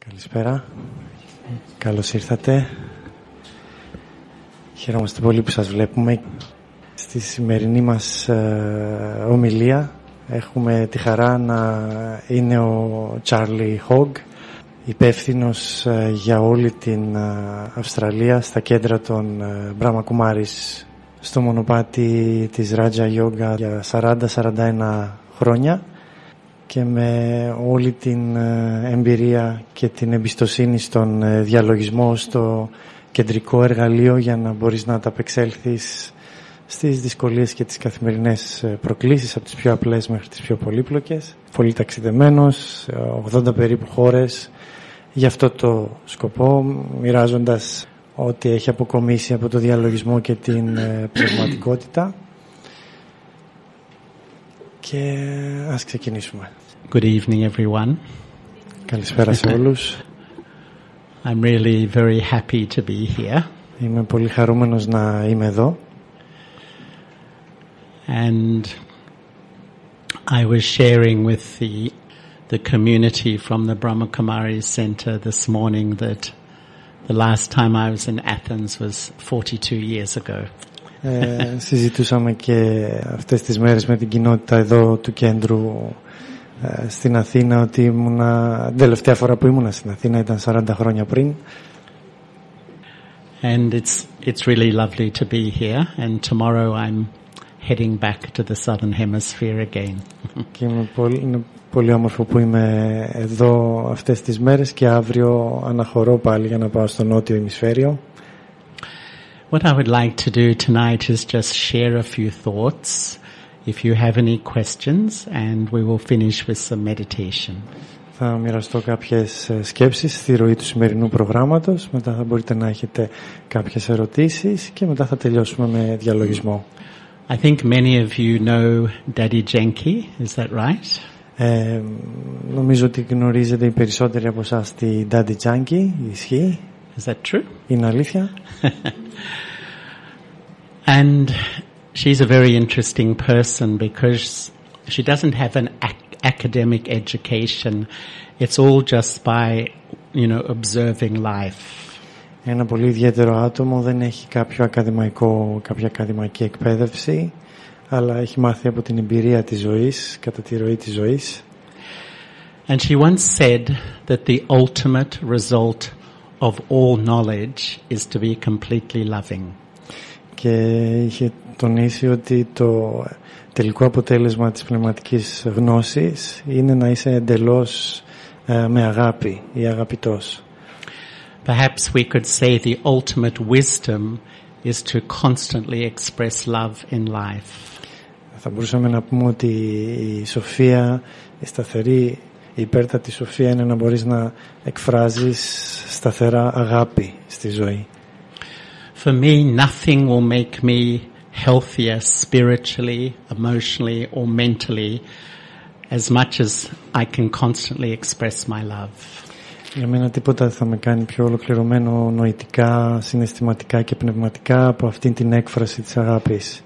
Καλησπέρα. Καλώς ήρθατε. Χαιρόμαστε πολύ που σας βλέπουμε. Στη σημερινή μας ομιλία έχουμε τη χαρά να είναι ο Charlie Hogg, υπεύθυνος για όλη την Αυστραλία στα κέντρα των Brahma Kumaris, στο μονοπάτι της Raja Yoga για 40-41 χρόνια και με όλη την εμπειρία και την εμπιστοσύνη στον διαλογισμό, στο κεντρικό εργαλείο για να μπορείς να ανταπεξέλθεις στις δυσκολίες και τις καθημερινές προκλήσεις, από τις πιο απλές μέχρι τις πιο πολύπλοκες. Πολύ ταξιδεμένος, 80 περίπου χώρες, για αυτό το σκοπό, μοιράζοντας ό,τι έχει αποκομίσει από το διαλογισμό και την πνευματικότητα. Και ας ξεκινήσουμε. Good evening, everyone. Καλησπέρα σε όλους. I'm really very happy to be here. Είμαι πολύ χαρούμενος να είμαι εδώ. And I was sharing with the community from the Brahma Kumaris Center this morning that the last time I was in Athens was 42 years ago. Συζητούσαμε και αυτές τις μέρες με την κοινότητα εδώ του κέντρου στην Αθήνα ότι τελευταία φορά που ήμουνα στην Αθήνα ήταν 40 χρόνια πριν. And it's really lovely to be here, and tomorrow I'm heading back to the southern hemisphere again. Και είναι πολύ όμορφο που είμαι εδώ αυτές τις μέρες και αύριο αναχωρώ πάλι για να πάω στο νότιο ημισφαίριο. What I would like to do tonight is just share a few thoughts, if you have any questions, and we will finish with some meditation. Θα μοιραστώ κάποιες σκέψεις στη ροή του σημερινού προγράμματος, μετά θα μπορείτε να έχετε κάποιες ερωτήσεις και μετά θα τελειώσουμε με διαλογισμό. I think many of you know Daddy Janki, is that right? Νομίζω ότι γνωρίζετε οι περισσότεροι από εσάς τη Daddy Janki, ισχύει? Is that true? Είναι αλήθεια? And she's a very interesting person because she doesn't have an academic education. It's all just by, observing life. Ένα πολύ ιδιαίτερο άτομο, δεν έχει κάποια ακαδημαϊκή εκπαίδευση, αλλά έχει μάθει από την εμπειρία της ζωής, κατά τη ροή της ζωής. And she once said that the ultimate result of all knowledge is to be completely loving. Και είχε τονίσει ότι το τελικό αποτέλεσμα της πνευματικής γνώσης είναι να είσαι εντελώς με αγάπη ή αγαπητός. Perhaps we could say the ultimate wisdom is to constantly express love in life. Θα μπορούσαμε να πούμε ότι η σοφία, η σταθερή, η υπέρτατη σοφία είναι να μπορείς να εκφράζεις σταθερά αγάπη στη ζωή. For me, nothing will make me healthier spiritually, emotionally or mentally as much as I can constantly express my love. Για μένα τίποτα δεν θα με κάνει πιο ολοκληρωμένο νοητικά, συναισθηματικά και πνευματικά από αυτήν την έκφραση της αγάπης.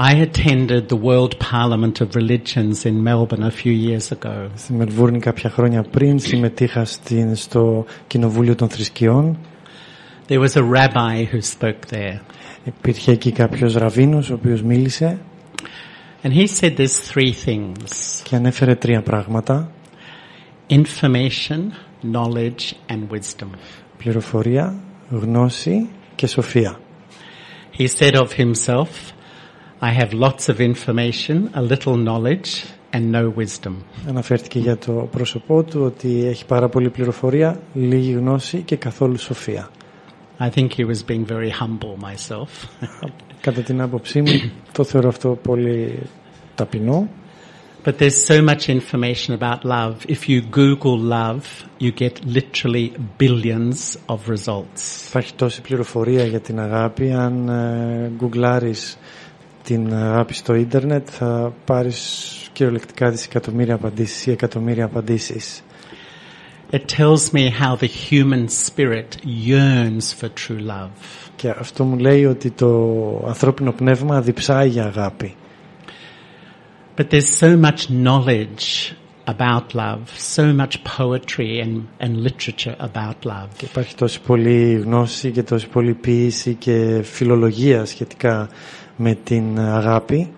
I attended the World Parliament of Religions in Melbourne a few years ago. Στη Μελβούρνη κάποια χρόνια πριν συμμετείχα στο Κοινοβούλιο των Θρησκειών. There was a rabbi who spoke there. Υπήρχε εκεί κάποιος ραβίνος ο οποίος μίλησε. And he said there's three things. Και ανέφερε τρία πράγματα. Information, knowledge and wisdom. Πληροφορία, γνώση και σοφία. He said of himself, I have lots of information, a little knowledge and no wisdom. Αναφέρθηκε για το πρόσωπό του ότι έχει πάρα πολλή πληροφορία, λίγη γνώση και καθόλου σοφία. I think he was being very humble myself. Κατά την άποψή μου το θεωρώ αυτό πολύ ταπεινό. But there's so much information about love. If you Google love, you get literally billions of results. Υπάρχει τόση πληροφορία για την αγάπη. Αν γκουγκλάρεις την αγάπη στο ίντερνετ θα πάρεις κυριολεκτικά δισεκατομμύρια απαντήσεις ή εκατομμύρια απαντήσεις. It tells me how the human spirit yearns for true love. Και αυτό μου λέει ότι το ανθρώπινο πνεύμα διψάει για αγάπη. But there's so much knowledge about love, so much poetry and literature about love. Και υπάρχει τόση πολλή γνώση και τόση πολλή ποίηση και φιλολογία σχετικά με την αγάπη.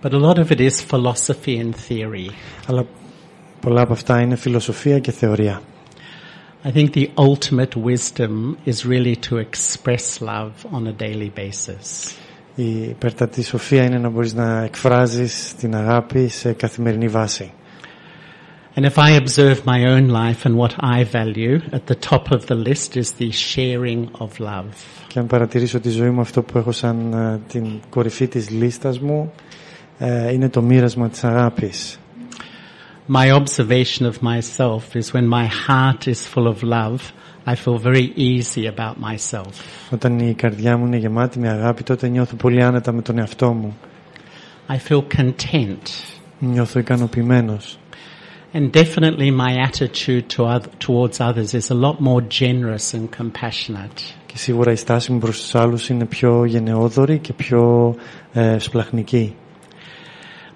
But a lot of it is philosophy and theory. Αλλά πολλά από αυτά είναι φιλοσοφία και θεωρία. I think the ultimate wisdom is really to express love on a daily basis. Η υπέρτατη σοφία είναι να μπορείς να εκφράζεις την αγάπη σε καθημερινή βάση. And if I observe my own life and what I value, at the top of the list is the sharing of love. Και αν παρατηρήσω τη ζωή μου, αυτό που έχω σαν την κορυφή της λίστας μου είναι το μοίρασμα της αγάπης. My observation of myself is when my heart is full of love, I feel very easy about myself. Όταν η καρδιά μου είναι γεμάτη με αγάπη, τότε νιώθω πολύ άνετα με τον εαυτό μου. I feel content. Νιώθω ικανοποιημένος. And definitely my attitude towards others is a lot more generous and compassionate. Και σίγουρα η στάση μου προς τους άλλους είναι πιο γενναιόδορη και πιο σπλαχνική.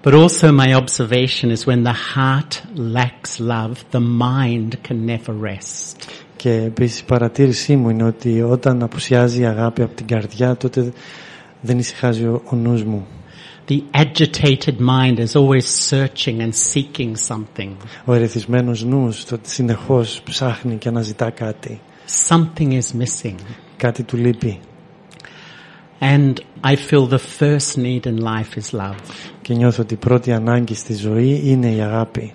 But also my observation is when the heart lacks love, the mind can never rest. Και επίσης η παρατήρησή μου είναι ότι όταν απουσιάζει η αγάπη από την καρδιά, τότε δεν ησυχάζει ο νους μου. The agitated mind is always searching and seeking something. Ο ερεθισμένος νους συνεχώς ψάχνει και αναζητά κάτι. Something is missing. Κάτι του λείπει. And I feel the first need in life is love. Και νιώθω ότι η πρώτη ανάγκη στη ζωή είναι η αγάπη.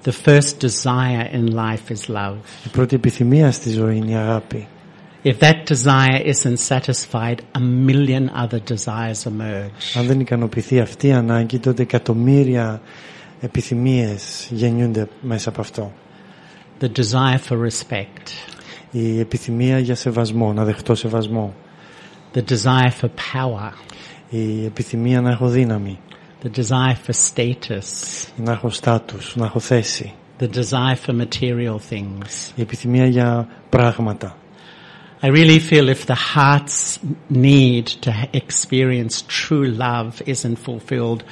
The first desire in life is love. Η πρώτη επιθυμία στη ζωή είναι η αγάπη. If that desire isn't satisfied, a million other desires emerge. Αν δεν ικανοποιηθεί αυτή η ανάγκη, τότε εκατομμύρια επιθυμίες γεννιούνται μέσα από αυτό. The desire for respect. Η επιθυμία για σεβασμό, να δεχτώ σεβασμό. The desire for power. Η επιθυμία να έχω δύναμη. The desire for status. Να έχω στάτους, να έχω θέση. The desire for material things. Η επιθυμία για πράγματα. I really feel if the heart's need to experience true love isn't fulfilled,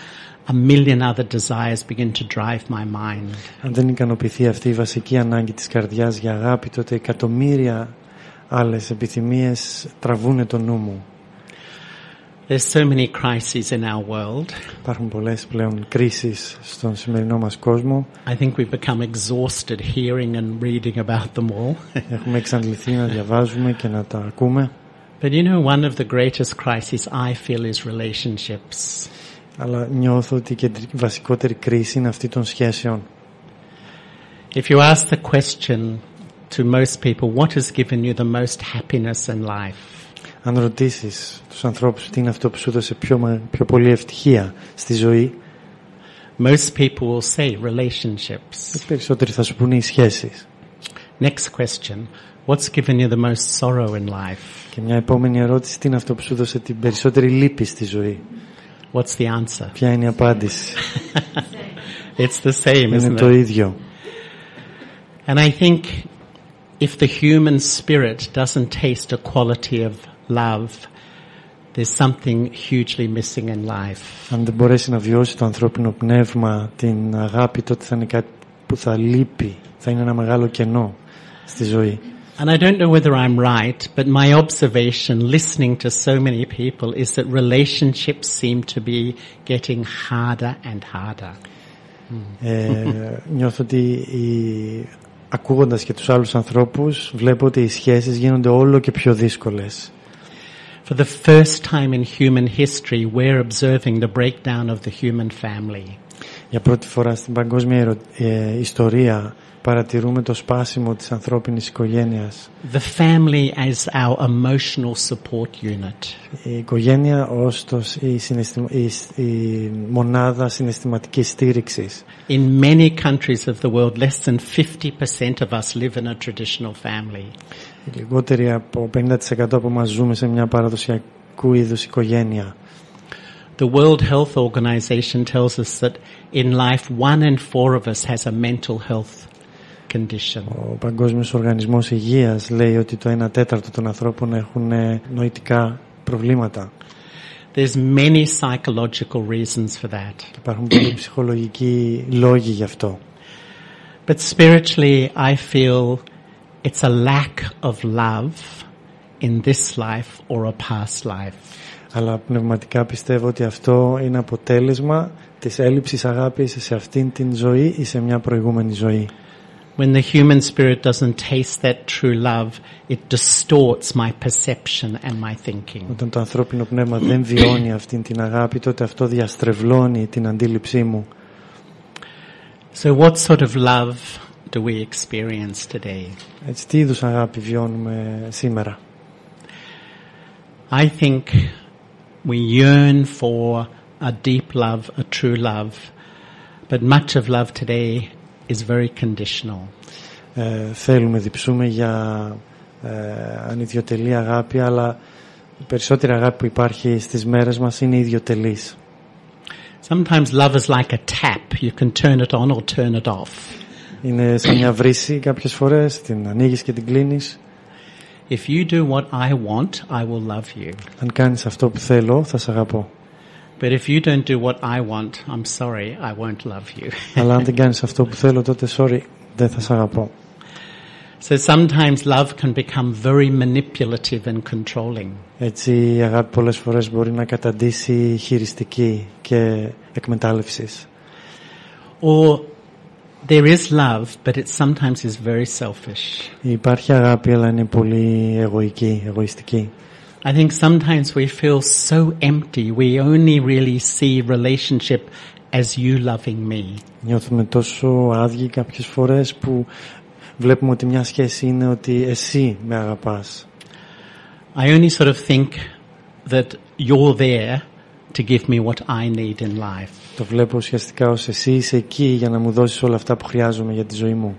a million other desires begin to drive my mind. Αν δεν ικανοποιηθεί αυτή η βασική ανάγκη της καρδιάς για αγάπη, τότε εκατομμύρια άλλες επιθυμίες τραβούνε το νου μου. There's so many crises in our world. Υπάρχουν πολλές πλέον κρίσεις στον σημερινό μας κόσμο. I think we've become exhausted hearing and reading about them all. Έχουμε εξαντληθεί να διαβάζουμε και να τα ακούμε. But you know, one of the greatest crises I feel is relationships. Αλλά νιώθω ότι η βασικότερη κρίση είναι αυτή των σχέσεων. If you ask the question to most people, what has given you the most happiness in life? Αν ρωτήσεις τους ανθρώπους τι είναι αυτό που σου έδωσε πιο πολύ ευτυχία στη ζωή, most people will say relationships. οι περισσότεροι θα σου πούνε οι σχέσεις. Next question, what's given you the most sorrow in life? Και μια επόμενη ερώτηση, τι είναι αυτό που σου έδωσε την περισσότερη λύπη στη ζωή? What's the answer? Ποια είναι η απάντηση? It's the same, είναι isn't το it? ίδιο. And I think if the human spirit doesn't taste a quality of love, there's something hugely missing in life. Αν δεν μπορέσει να βιώσει το ανθρώπινο πνεύμα την αγάπη, τότε θα είναι κάτι που θα λείπει, θα είναι ένα μεγάλο κενό στη ζωή. And I don't know whether I'm right, but my observation listening to so many people is that relationships seem to be getting harder and harder. Νιώθω ότι ακούγοντας και τους άλλους ανθρώπους, βλέπω ότι οι σχέσεις γίνονται όλο και πιο δύσκολες. For the first time in human history, we're observing the breakdown of the human family. Για πρώτη φορά στην παγκόσμια ιστορία παρατηρούμε το σπάσιμο της ανθρώπινης οικογένειας. The family as our emotional support unit. Η οικογένεια ως η μονάδα συναισθηματικής στήριξης. In many countries of the world, less than 50% of us live in a traditional family. Λιγότεροι από 50% από μας ζούμε σε μια παραδοσιακού είδους οικογένεια. The World Health Organization tells us that in life 1 in 4 of us has a mental health condition. Ο Παγκόσμιος Οργανισμός Υγείας λέει ότι το 1/4 των ανθρώπων έχουν νοητικά προβλήματα. There's many psychological reasons for that. Υπάρχουν πολλοί ψυχολογικοί λόγοι γι' αυτό. But spiritually, I feel it's a lack of love in this life or a past life. Αλλά πνευματικά πιστεύω ότι αυτό είναι αποτέλεσμα της έλλειψης αγάπης σε αυτήν την ζωή ή σε μια προηγούμενη ζωή. When the human spirit doesn't taste that true love, it distorts my perception and my thinking. Όταν το ανθρώπινο πνεύμα δεν βιώνει αυτήν την αγάπη, τότε αυτό διαστρεβλώνει την αντίληψή μου. So what sort of love do we experience today? Έτσι, τι είδους αγάπη βιώνουμε σήμερα? I think we yearn for a deep love, a true love, but much of love today is very conditional. Θέλουμε, διψούμε για ανιδιοτελή αγάπη, αλλά η περισσότερη αγάπη που υπάρχει στις μέρες μας είναι ιδιοτελής. Sometimes love is like a tap. You can turn it on or turn it off. Είναι σαν μια βρύση κάποιες φορές, την ανοίγεις και την κλείνεις. If you do what I want, I will love you. Αν κάνεις αυτό που θέλω, θα σε αγαπώ. But if you don't do what I want, I'm sorry, I won't love you. Αλλά αν δεν κάνεις αυτό που θέλω, τότε sorry, δεν θα σε αγαπώ. So sometimes love can become very manipulative and controlling. Έτσι η αγάπη πολλές φορές μπορεί να καταντήσει χειριστική και εκμετάλλευσης. Or there is love, but it sometimes is very selfish. Υπάρχει αγάπη, αλλά είναι πολύ εγωιστική. I think sometimes we feel so empty. We only really see relationship as you loving me. Νιώθουμε τόσο άδειοι κάποιες φορές που βλέπουμε ότι μια σχέση είναι ότι εσύ με αγαπάς. I only sort of think that you're there to give me what I need in life. Το βλέπω ουσιαστικά ως εσύ είσαι εκεί για να μου δώσεις όλα αυτά που χρειάζομαι για τη ζωή μου.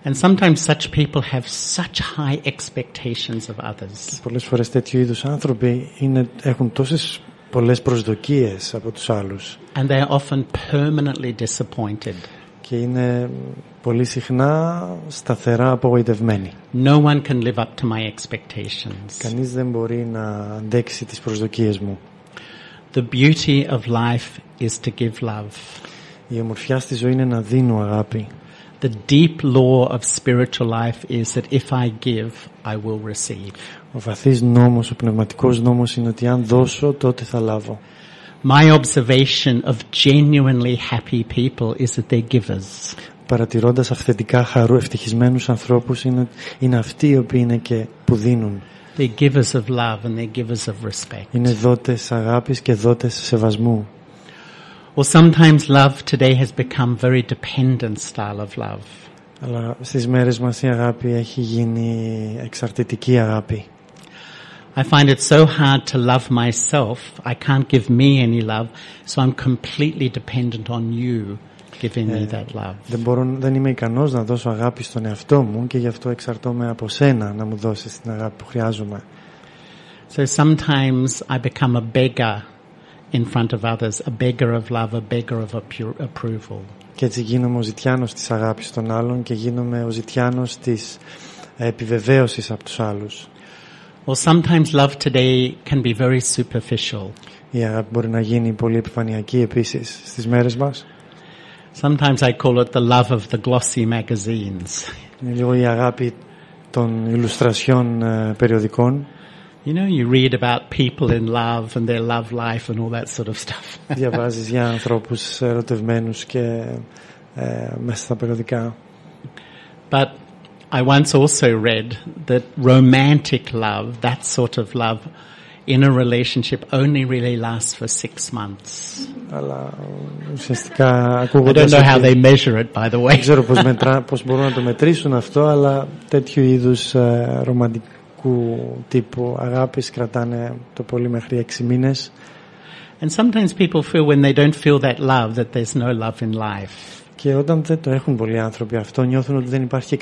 And sometimes such people have such high expectations of others. Πολλές φορές τέτοιου είδους άνθρωποι έχουν τόσες πολλές προσδοκίες από τους άλλους. And they are often permanently disappointed. Και είναι πολύ συχνά σταθερά απογοητευμένοι. No one can live up to my expectations. Κανείς δεν μπορεί να αντέξει τις προσδοκίες μου. The beauty of life is to give love. Η ομορφιά στη ζωή είναι να δίνω αγάπη. The deep law of spiritual life is that if I give, I will receive. Ο βαθύς νόμος, ο πνευματικός νόμος είναι ότι αν δώσω, τότε θα λάβω. My observation of genuinely happy people is that they're givers. Παρατηρώντας αυθεντικά ευτυχισμένους ανθρώπους είναι αυτοί οι οποίοι είναι και που δίνουν. They're givers of love and they're givers of respect. Είναι δότες αγάπης και δότες σεβασμού. Or sometimes love today has become very dependent style of love. Αλλά στις μέρες μας η αγάπη έχει γίνει εξαρτητική αγάπη. I find it so hard to love myself. I can't give me any love, so I'm completely dependent on you giving me that love. Δεν είμαι ικανός να δώσω αγάπη στον εαυτό μου και γι' αυτό εξαρτώμαι από σένα να μου δώσεις την αγάπη που χρειάζομαι. So sometimes I become a beggar in front of others, a beggar of love, a beggar of approval. Και έτσι γίνομαι ο ζητιάνος της αγάπης των άλλων και γίνομαι ο ζητιάνος της επιβεβαίωσης από τους άλλους. Or sometimes love today can be very superficial. Η αγάπη μπορεί να γίνει πολύ επιφανειακή επίσης στις μέρες μας. Sometimes I call it the love of the glossy magazines. Είναι λίγο η αγάπη των ηλουστρασιών περιοδικών. You know, you read about people in love and their love life and all that sort of stuff. Διαβάζεις για ανθρώπους ερωτευμένους και μέσα στα περιοδικά. But I once also read that romantic love, that sort of love, in a relationship only really lasts for 6 months. Αλλά ουσιαστικά I ακούγοντας don't know how they measure it, by the way. Δεν ξέρω πώς μπορούν να το μετρήσουν αυτό, αλλά τέτοιου είδους ρομαντικού τύπου αγάπης κρατάνε το πολύ μέχρι 6 μήνες. And sometimes people feel when they don't feel that love that there's no love in life. Και όταν δεν το έχουν πολλοί άνθρωποι αυτό, νιώθουν ότι δεν υπάρχει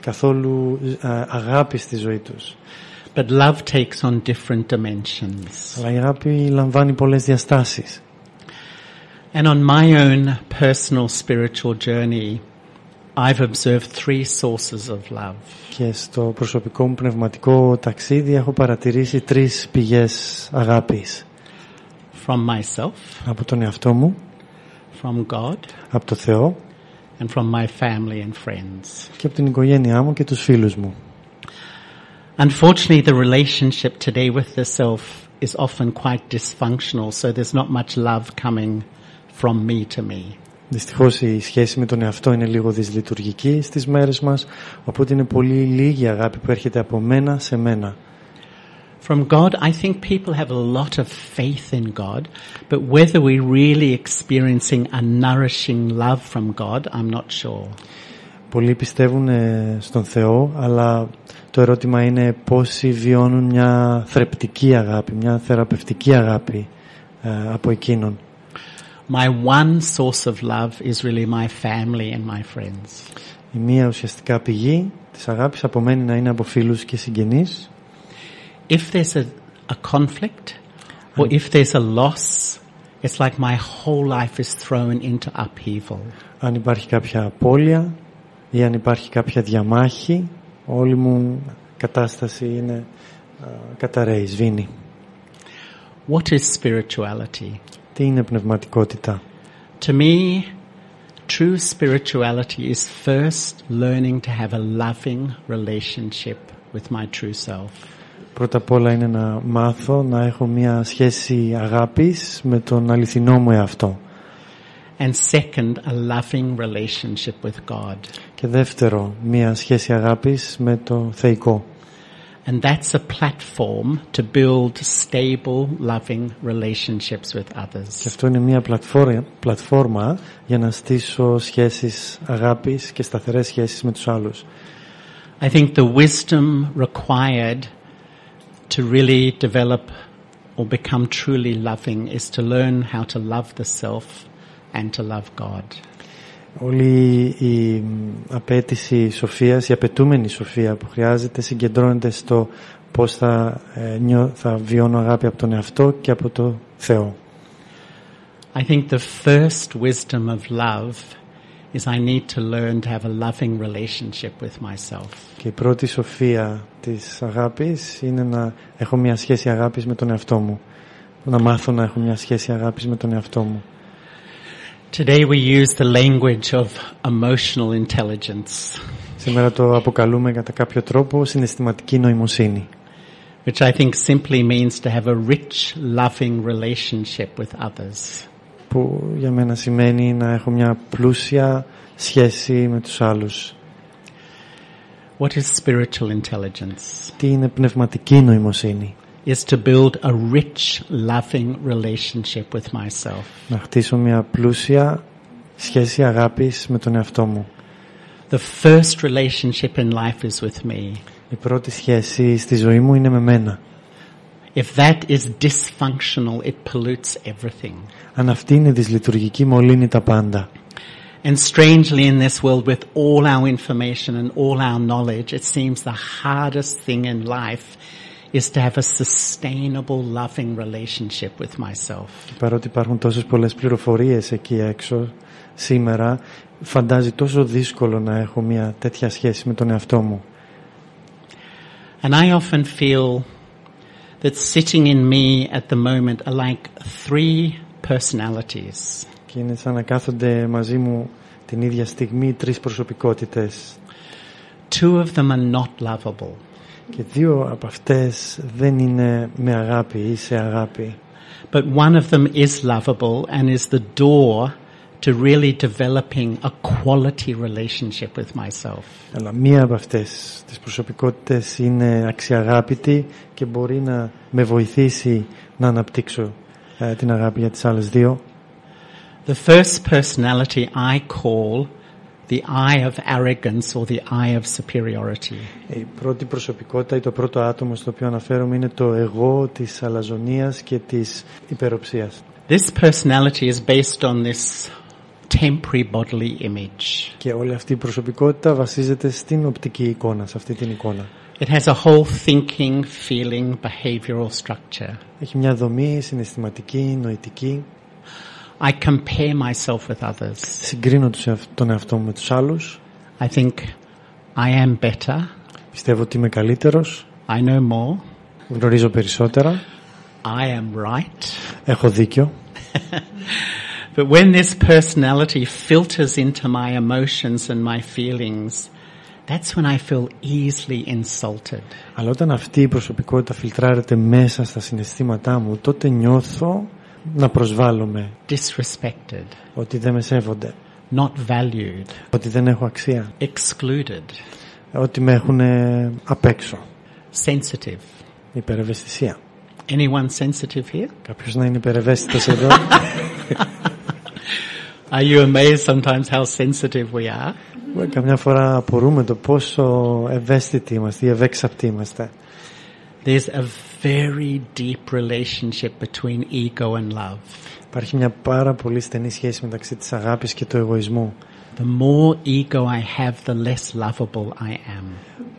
καθόλου αγάπη στη ζωή τους. But love takes on different dimensions. Αλλά η αγάπη λαμβάνει πολλές διαστάσεις. And on my own personal spiritual journey, I've observed 3 sources of love. Και στο προσωπικό μου πνευματικό ταξίδι έχω παρατηρήσει 3 πηγές αγάπης. From myself, Από τον εαυτό μου, from God, από το Θεό and from my family and friends. και από την οικογένειά μου και τους φίλους μου. Unfortunately, the relationship today with the self is often quite dysfunctional, so there's not much love coming from me to me. Δυστυχώς η σχέση με τον εαυτό είναι λίγο δυσλειτουργική στις μέρες μας, οπότε είναι πολύ λίγη αγάπη που έρχεται από μένα σε μένα. From God, I think people have a lot of faith in God, but whether we're really experiencing a nourishing love from God, I'm not sure. Πολλοί πιστεύουν στον Θεό, αλλά το ερώτημα είναι πόσοι βιώνουν μια θρεπτική αγάπη, μια θεραπευτική αγάπη από εκείνον. My one source of love is really my family and my friends. Η μία ουσιαστικά πηγή της αγάπης απομένει να είναι από φίλους και συγγενείς. If there's a conflict or if there's a loss, it's like my whole life is thrown into upheaval. Αν υπάρχει κάποια απώλεια ή αν υπάρχει κάποια διαμάχη, όλη μου κατάσταση είναι καταραίει, σβήνει. What is spirituality? Τι είναι πνευματικότητα? To me, true spirituality is first learning to have a loving relationship with my true self. Πρώτα απ' όλα είναι να μάθω να έχω μια σχέση αγάπης με τον αληθινό μου εαυτό. And second, a loving relationship with God. Και δεύτερο, μια σχέση αγάπης με το θεϊκό. And that's a platform to build stable, loving relationships with others. Και αυτό είναι μια πλατφόρμα για να στήσω σχέσεις αγάπης και σταθερές σχέσεις με τους άλλους. I think the wisdom required to really develop or become truly loving is to learn how to love the self and to love God. Όλη η απέτηση σοφίας, η απαιτούμενη σοφία που χρειάζεται συγκεντρώνεται στο πώς θα βιώνω αγάπη από τον εαυτό και από το Θεό. I think the first wisdom of love is I need to learn to have a loving relationship with myself. Και η πρώτη σοφία της αγάπης είναι να έχω μια σχέση αγάπης με τον εαυτό μου. Να μάθω να έχω μια σχέση αγάπης με τον εαυτό μου. Today we use the language of emotional intelligence. Σήμερα το αποκαλούμε κατά κάποιο τρόπο συναισθηματική νοημοσύνη. Which I think simply means to have a rich, loving relationship with others. Που για μένα σημαίνει να έχω μια πλούσια σχέση με τους άλλους. What is spiritual intelligence? Τι είναι πνευματική νοημοσύνη? Is to build a rich, loving relationship with myself. Να χτίσω μια πλούσια σχέση αγάπης με τον εαυτό μου. The first relationship in life is with me. Η πρώτη σχέση στη ζωή μου είναι με μένα. If that is dysfunctional, it pollutes everything. Αν αυτή είναι δυσλειτουργική, μολύνει τα πάντα. And strangely in this world, with all our information and all our knowledge, it seems the hardest thing in life is to have a sustainable, loving relationship with myself. Και παρότι υπάρχουν τόσες πολλές πληροφορίες εκεί έξω, σήμερα φαντάζει τόσο δύσκολο να έχω μια τέτοια σχέση με τον εαυτό μου. And I often feel that sitting in me at the moment are like 3 personalities. Και είναι σαν να κάθονται μαζί μου την ίδια στιγμή 3 προσωπικότητες. 2 of them are not lovable. Και 2 από αυτές δεν είναι με αγάπη ή σε αγάπη. But one of them is lovable and is the door to really developing a quality relationship with myself. Αλλά μία από αυτές τις προσωπικότητες είναι αξιαγάπητη και μπορεί να με βοηθήσει να αναπτύξω την αγάπη για τις άλλες 2. The first personality I call the eye of arrogance or the eye of superiority. Η πρώτη προσωπικότητα ή το πρώτο άτομο στο οποίο αναφέρομαι είναι το εγώ της αλαζονίας και της υπεροψίας. This personality is based on this temporary bodily image. Και όλη αυτή η προσωπικότητα βασίζεται στην οπτική εικόνα, σε αυτή την εικόνα. It has a whole thinking, feeling, behavioral structure. Έχει μια δομή συναισθηματική, νοητική. I compare myself with others. Συγκρίνω τον εαυτό μου με τους άλλους. I think I am better. Πιστεύω ότι είμαι καλύτερος. I know more. Γνωρίζω περισσότερα. I am right. Έχω δίκιο. But when this personality filters into my emotions and my feelings, that's when I feel easily insulted. Αλλά όταν αυτή η προσωπικότητα φιλτράρεται μέσα στα συναισθήματά μου, τότε νιώθω να προσβάλλομαι. Disrespected. Ότι δεν με σέβονται. Not valued. Ότι δεν έχω αξία. Excluded. Ότι με έχουν απ' έξω. Sensitive. Υπερευαισθησία. Anyone sensitive here? Κάποιος να είναι υπερευαίσθητος εδώ? Are you amazed sometimes how sensitive we are? Καμιά φορά απορούμε το πόσο ευαίσθητοι είμαστε ή ευέξαπτοι είμαστε. There's a very deep relationship between ego and love. Υπάρχει μια πάρα πολύ στενή σχέση μεταξύ της αγάπης και του εγωισμού. The more ego I have, the less lovable I am.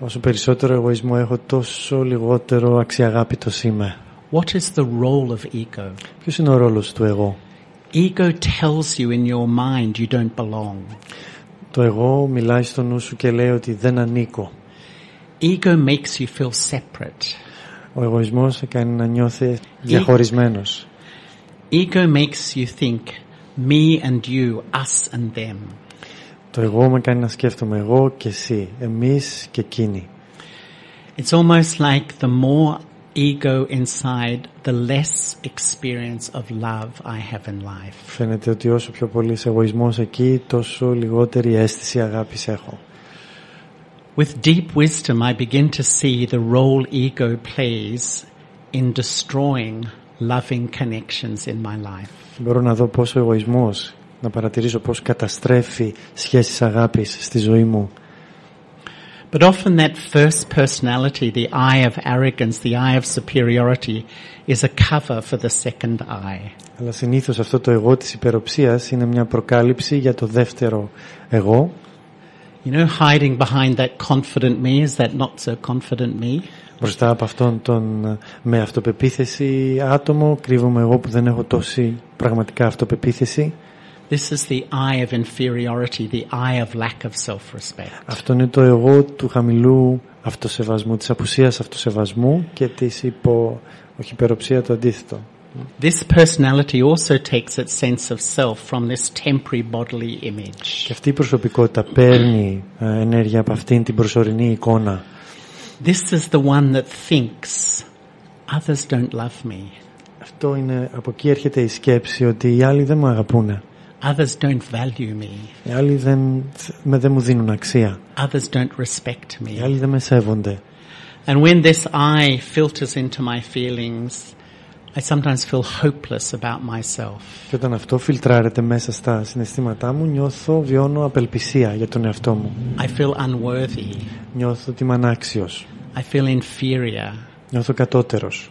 Όσο περισσότερο εγωισμό έχω, τόσο λιγότερο αξιαγάπητος είμαι. What is the role of ego? Ποιος είναι ο ρόλος του εγώ? Ego tells you in your mind you don't belong. Το εγώ μιλάει στο νου σου και λέει ότι δεν ανήκω. Ego makes you feel separate. Ο εγωισμός σε κάνει να νιώθει διαχωρισμένος. Ego makes you think me and you, us and them. Το εγώ με κάνει να σκέφτομαι εγώ και εσύ, εμείς και εκείνοι. It's almost like the more ego inside, the less experience of love I have in life. Φαίνεται ότι όσο πιο πολύ εγωισμός εκεί, τόσο λιγότερη αίσθηση αγάπης έχω. With deep wisdom, I begin to see the role ego plays in destroying loving connections in my life. Μπορώ να δω πόσο εγωισμός, να παρατηρήσω πώς καταστρέφει σχέσεις αγάπης στη ζωή μου. But often that first personality, the I of arrogance, the I of superiority, is a cover for the second I. Αλλά συνήθως αυτό το εγώ της υπεροψίας είναι μια προκάλυψη για το δεύτερο εγώ. You know, hiding behind that confident me is that not so confident me. Μπροστά από αυτόν τον με αυτοπεποίθηση άτομο κρύβομαι εγώ που δεν έχω τόση πραγματικά αυτοπεποίθηση. This is the I of inferiority, the I of lack of self-respect. Αυτό είναι το εγώ του χαμηλού αυτοσεβασμού, της απουσίας αυτοσεβασμού και της υπεροψία το αντίθετο. This personality also takes its sense of self from this temporary bodily image. Και αυτή η προσωπικότητα παίρνει ενέργεια από αυτήν την προσωρινή εικόνα. This is the one that thinks others don't love me. Αυτό είναι, από εκεί έρχεται η σκέψη ότι οι άλλοι δεν με αγαπούνε. Others don't value me. Οι άλλοι δεν μου δίνουν αξία. Others don't respect me. Οι άλλοι δεν με σέβονται. And when this I filters into my feelings, I sometimes feel hopeless about myself. Και όταν αυτό φιλτράρεται μέσα στα συναισθήματά μου, βιώνω απελπισία για τον εαυτό μου. I feel unworthy. Νιώθω ότι είμαι ανάξιος. I feel inferior. Νιώθω κατώτερος.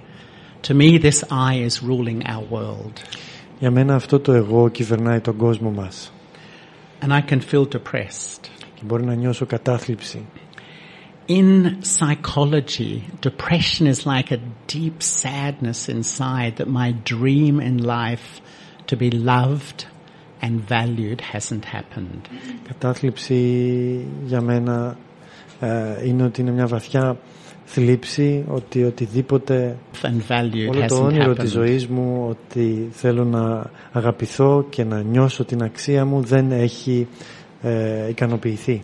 To me, this I is ruling our world. Για μένα αυτό το εγώ κυβερνάει τον κόσμο μας. And I can feel depressed. Και μπορεί να νιώσω κατάθλιψη. In psychology, depression is like a deep sadness inside that my dream in life to be loved and valued hasn't happened. Κατάθλιψη για μένα είναι ότι είναι μια βαθιά θλίψη, ότι οτιδήποτε, όλο το όνειρο της ζωής μου, ότι θέλω να αγαπηθώ και να νιώσω την αξία μου, δεν έχει ικανοποιηθεί.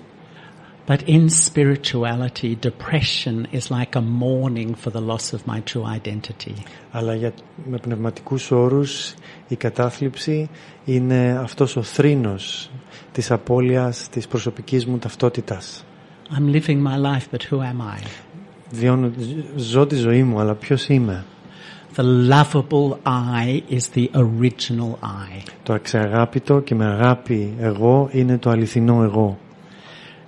But in spirituality, depression is like a mourning for the loss of my true identity. Αλλά με πνευματικούς όρους η κατάθλιψη είναι αυτός ο θρήνος της απώλειας της προσωπικής μου ταυτότητας. I'm living my life, but who am I? Ζω τη ζωή μου, αλλά ποιος είμαι? The lovable I is the original I. Το αξιαγάπητο και με αγάπη εγώ είναι το αληθινό εγώ.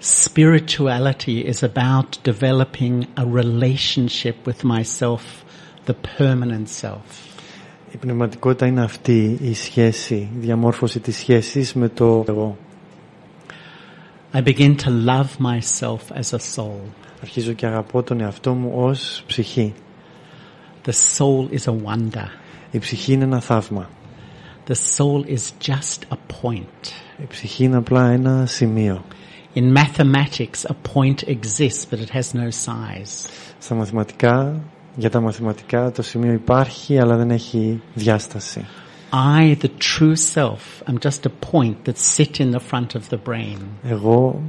Spirituality is about developing a relationship with myself, the permanent self. Η πνευματικότητα είναι αυτή η σχέση, η διαμόρφωση της σχέσης με το εγώ. I begin to love myself as a soul. Αρχίζω και αγαπώ τον εαυτό μου ως ψυχή. The soul is a wonder. Η ψυχή είναι ένα θαύμα. The soul is just a point. Η ψυχή είναι απλά ένα σημείο. In mathematics, a point exists, but it has no size. Στα μαθηματικά, για τα μαθηματικά, το σημείο υπάρχει, αλλά δεν έχει διάσταση. I, the true self, am just a point that sit in the front of the brain. Εγώ,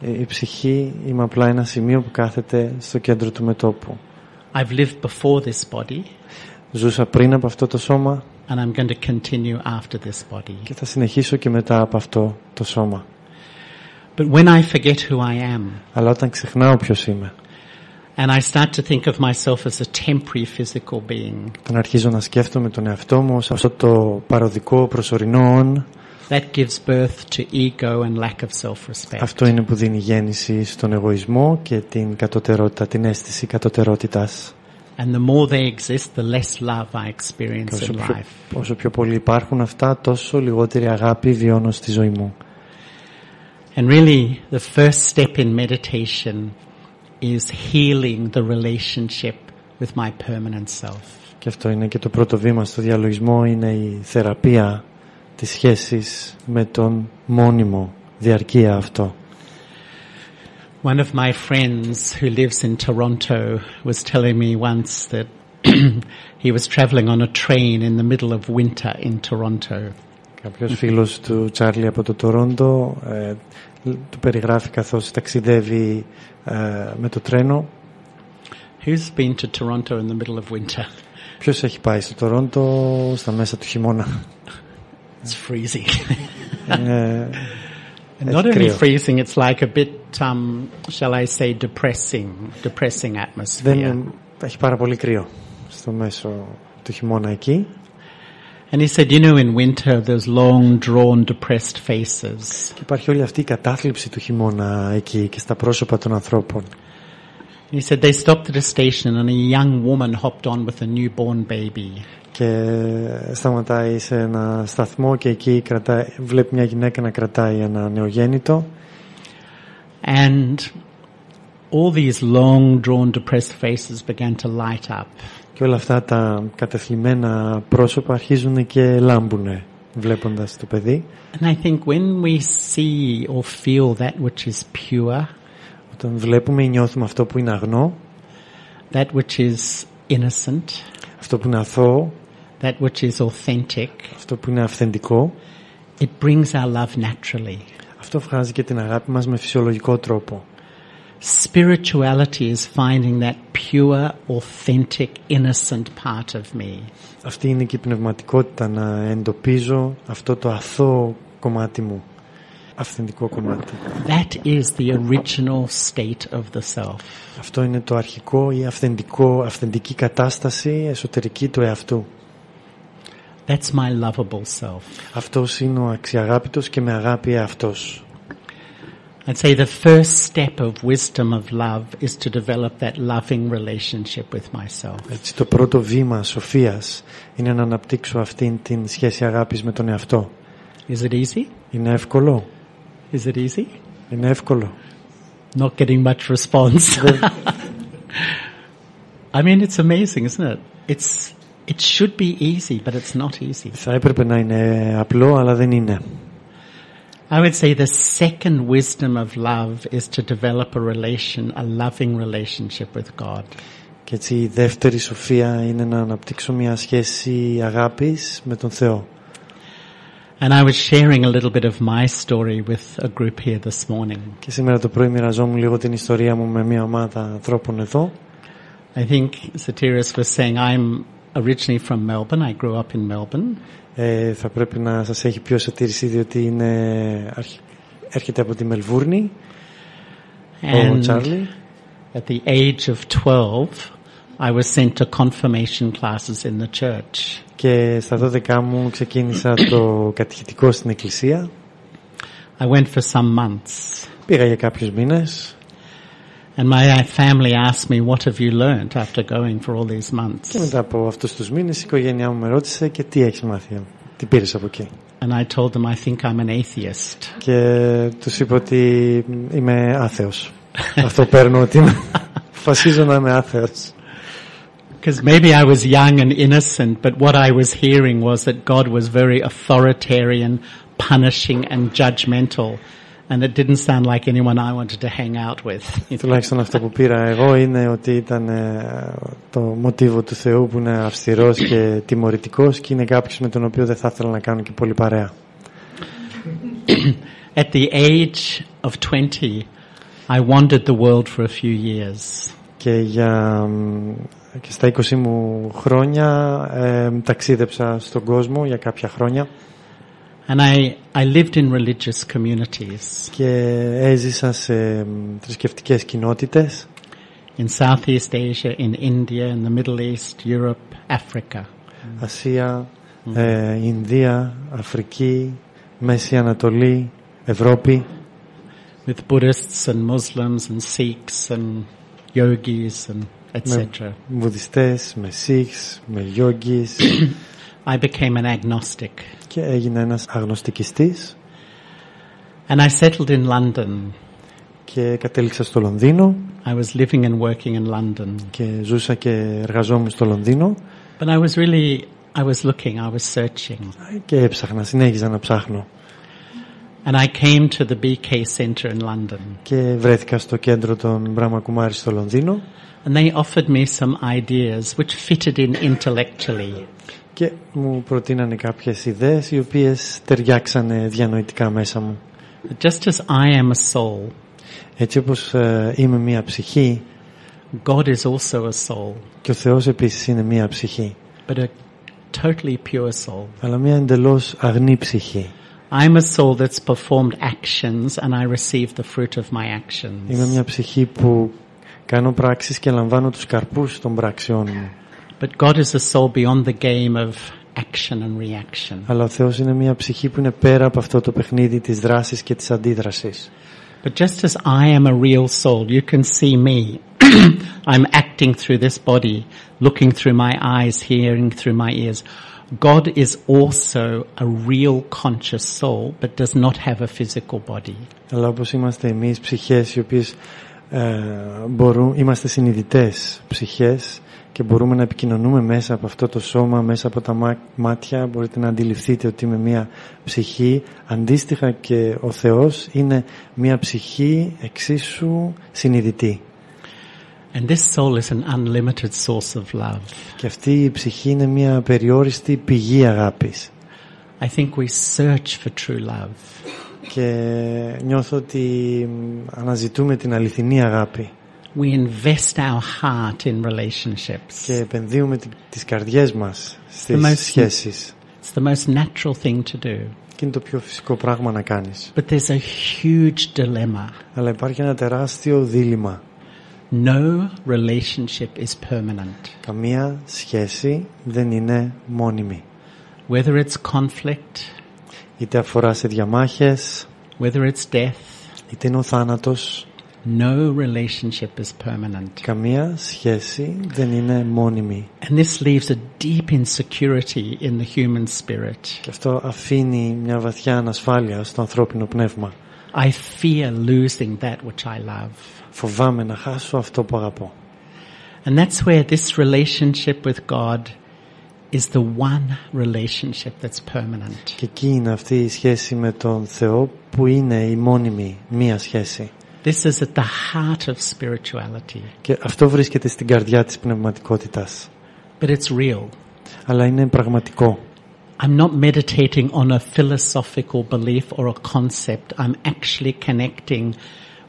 η ψυχή, είμαι απλά ένα σημείο που κάθεται στο κέντρο του μετώπου. I've lived before this body. Ζούσα πριν από αυτό το σώμα. And I'm going to continue after this body. Και θα συνεχίσω και μετά από αυτό το σώμα. But when I forget who I am, αλλά όταν ξεχνάω ποιος είμαι, and I start to think of myself as a temporary physical being, όταν αρχίζω να σκέφτομαι τον εαυτό μου ως αυτό το παροδικό προσωρινό, that gives birth to ego and lack of self-respect. Αυτό είναι που δίνει γέννηση στον εγωισμό και την κατωτερότητα, την αίσθηση κατωτερότητας. And the more they exist, the less love I experience in life. Όσο πιο πολλοί υπάρχουν αυτά, τόσο λιγότερη αγάπη βιώνω στη ζωή μου. And really, the first step in meditation is healing the relationship with my permanent self. Και αυτό είναι και το πρώτο βήμα στο διαλογισμό, είναι η θεραπεία της σχέσης με τον μόνιμο διαρκεία αυτό. One of my friends who lives in Toronto was telling me once that he was traveling on a train in the middle of winter in Toronto. Κάποιος φίλος του Τσάρλι από το Τορόντο του περιγράφει καθώς ταξιδεύει με το τρένο. Who's been to Toronto in the middle of winter? Ποιος έχει πάει στο Τορόντο στα μέσα του χειμώνα? It's freezing. And not only freezing, it's like a bit, shall I say, depressing atmosphere. Έχει πάρα πολύ κρύο στο μέσο του χειμώνα εκεί. And he said, you know, in winter there's long, drawn, depressed faces. Και υπάρχει όλη αυτή η κατάθλιψη του χειμώνα εκεί και στα πρόσωπα των ανθρώπων. He said they stopped at a station and a young woman hopped on with a newborn baby. Και σταματάει σε ένα σταθμό και εκεί βλέπει μια γυναίκα να κρατάει ένα νεογέννητο. And all these long, drawn, depressed faces began to light up. Και όλα αυτά τα κατεθλιμμένα πρόσωπα αρχίζουν και λάμπουνε βλέποντας το παιδί. And I think when we see or feel that which is pure, όταν βλέπουμε ή νιώθουμε αυτό που είναι αγνό, that which is innocent, αυτό που είναι αθώο, that which is authentic, αυτό που είναι αυθεντικό, it brings our love naturally. Αυτό βγάζει και την αγάπη μας με φυσιολογικό τρόπο. Spirituality is finding that pure, authentic, innocent part of me. Αυτή είναι και η πνευματικότητα, να εντοπίζω αυτό το αθώο κομμάτι μου, αυθεντικό κομμάτι. That is the original state of the self. Αυτό είναι το αρχικό ή αυθεντική κατάσταση εσωτερική του εαυτού. That's my lovable self. Αυτός είναι ο αξιαγάπητος και με αγάπη εαυτός. I'd say the first step of wisdom of love is to develop that loving relationship with myself. Έτσι, το πρώτο βήμα σοφίας είναι να αναπτύξω αυτήν την σχέση αγάπης με τον εαυτό. Is it easy? Είναι εύκολο? Is it easy? Είναι εύκολο? Not getting much response. I mean, it's amazing, isn't it? It should be easy, but it's not easy. Θα έπρεπε να είναι απλό, αλλά δεν είναι. I would say the second wisdom of love is to develop a loving relationship with God. Και έτσι η δεύτερη σοφία είναι να αναπτύξω μια σχέση αγάπης με τον Θεό. And I was sharing a little bit of my story with a group here this morning. Και σήμερα το πρωί μοιραζόμουν λίγο την ιστορία μου με μια ομάδα ανθρώπων εδώ. I think Sotήρης was saying I'm originally from Melbourne. I grew up in Melbourne. Θα πρέπει να σας έχει πει ο Σωτήρης ήδη ότι έρχεται από τη Μελβούρνη. Ο Τσάρλι. At the age of 12, I was sent to confirmation classes in the church. Και στα 12 μου ξεκίνησα το κατηχητικό στην εκκλησία. I went for some months. Πήγα για κάποιους μήνες. And my family asked me, what have you learned after going for all these months? Και μετά από αυτούς τους μήνες η οικογένειά μου με ρώτησε και τι έχεις μάθει, τι πήρες από εκεί. And I told them I think I'm an atheist. Και τους είπα ότι είμαι άθεος. Αυτό παίρνω, ότι αποφασίζω να είμαι άθεος. Because maybe I was young and innocent, but what I was hearing was that God was very authoritarian, punishing and judgmental. And it didn't sound like anyone I wanted to hang out with. Τουλάχιστον αυτό που πήρα εγώ είναι ότι ήταν το μοτίβο του Θεού που είναι αυστηρός και τιμωρητικός και είναι κάποιος με τον οποίο δεν θα ήθελα να κάνω και πολύ παρέα. At the age of 20, I wandered the world for a few years. Και στα 20 μου χρόνια ταξίδεψα στον κόσμο για κάποια χρόνια. And I lived in religious communities. Και έζησα σε θρησκευτικές κοινότητες. In Southeast Asia, in India, in the Middle East, Europe, Africa. Ασία, Ινδία, Αφρική, Μέση Ανατολή, Ευρώπη. With Buddhists and Muslims and Sikhs and yogis and etc. Με Βουδιστές, με Sikhs, με yogis. I became an agnostic. Και έγινα ένας αγνωστικιστής. And I settled in London. Και κατέληξα στο Λονδίνο. I was living and working in London. Και ζούσα και εργαζόμουν στο Λονδίνο. But I was looking, I was searching. Και έψαχνα, συνέχιζα να ψάχνω. And I came to the BK Center in London. Και βρέθηκα στο κέντρο των Brahma Kumaris στο Λονδίνο. And they offered me some ideas which fitted in intellectually. Και μου προτείνανε κάποιες ιδέες οι οποίες ταιριάξανε διανοητικά μέσα μου. Just as I am a soul, έτσι όπως είμαι μία ψυχή, God is also a soul. Και ο Θεός επίσης είναι μία ψυχή. But a totally pure soul. Αλλά μία εντελώς αγνή ψυχή. I'm a soul that's performed actions and I receive the fruit of my actions. Είμαι μία ψυχή που κάνω πράξεις και λαμβάνω τους καρπούς των πράξεών μου. But God is a soul beyond the game of action and reaction. Αλλά ο Θεός είναι μία ψυχή που είναι πέρα από αυτό το παιχνίδι της δράσης και της αντίδρασης. But just as I am a real soul, you can see me. I'm acting through this body, looking through my eyes, hearing through my ears. God is also a real conscious soul, but does not have a physical body. Αλλά όπως είμαστε εμείς ψυχές οι οποίες είμαστε συνειδητές ψυχές και μπορούμε να επικοινωνούμε μέσα από αυτό το σώμα, μέσα από τα μάτια, μπορείτε να αντιληφθείτε ότι είμαι μια ψυχή. Αντίστοιχα και ο Θεός είναι μια ψυχή εξίσου συνειδητή. And this soul is an unlimited source of love. Και αυτή η ψυχή είναι μια περιόριστη πηγή αγάπης. I think we search for true love. Και νιώθω ότι αναζητούμε την αληθινή αγάπη. We invest our heart in relationships. Και επενδύουμε τις καρδιές μας στις σχέσεις. It's the most natural thing to do. Και είναι το πιο φυσικό πράγμα να κάνεις. But there's a huge dilemma. Αλλά υπάρχει ένα τεράστιο δίλημμα. No relationship is permanent. Καμία σχέση δεν είναι μόνιμη. Whether it's conflict, είτε αφορά σε διαμάχες, whether it's death, είτε είναι ο θάνατος, no relationship is permanent. καμία σχέση δεν είναι μόνιμη. And this leaves a deep insecurity in the human spirit. Και αυτό αφήνει μια βαθιά ανασφάλεια στο ανθρώπινο πνεύμα. I fear losing that which I love. Φοβάμαι να χάσω αυτό που αγαπώ. And that's where this relationship with God is the one relationship that's permanent. Και εκεί είναι αυτή η σχέση με τον Θεό που είναι η μόνιμη μία σχέση. This is at the heart of spirituality. Και αυτό βρίσκεται στην καρδιά της πνευματικότητας. But it's real. Αλλά είναι πραγματικό. I'm not meditating on a philosophical belief or a concept. I'm actually connecting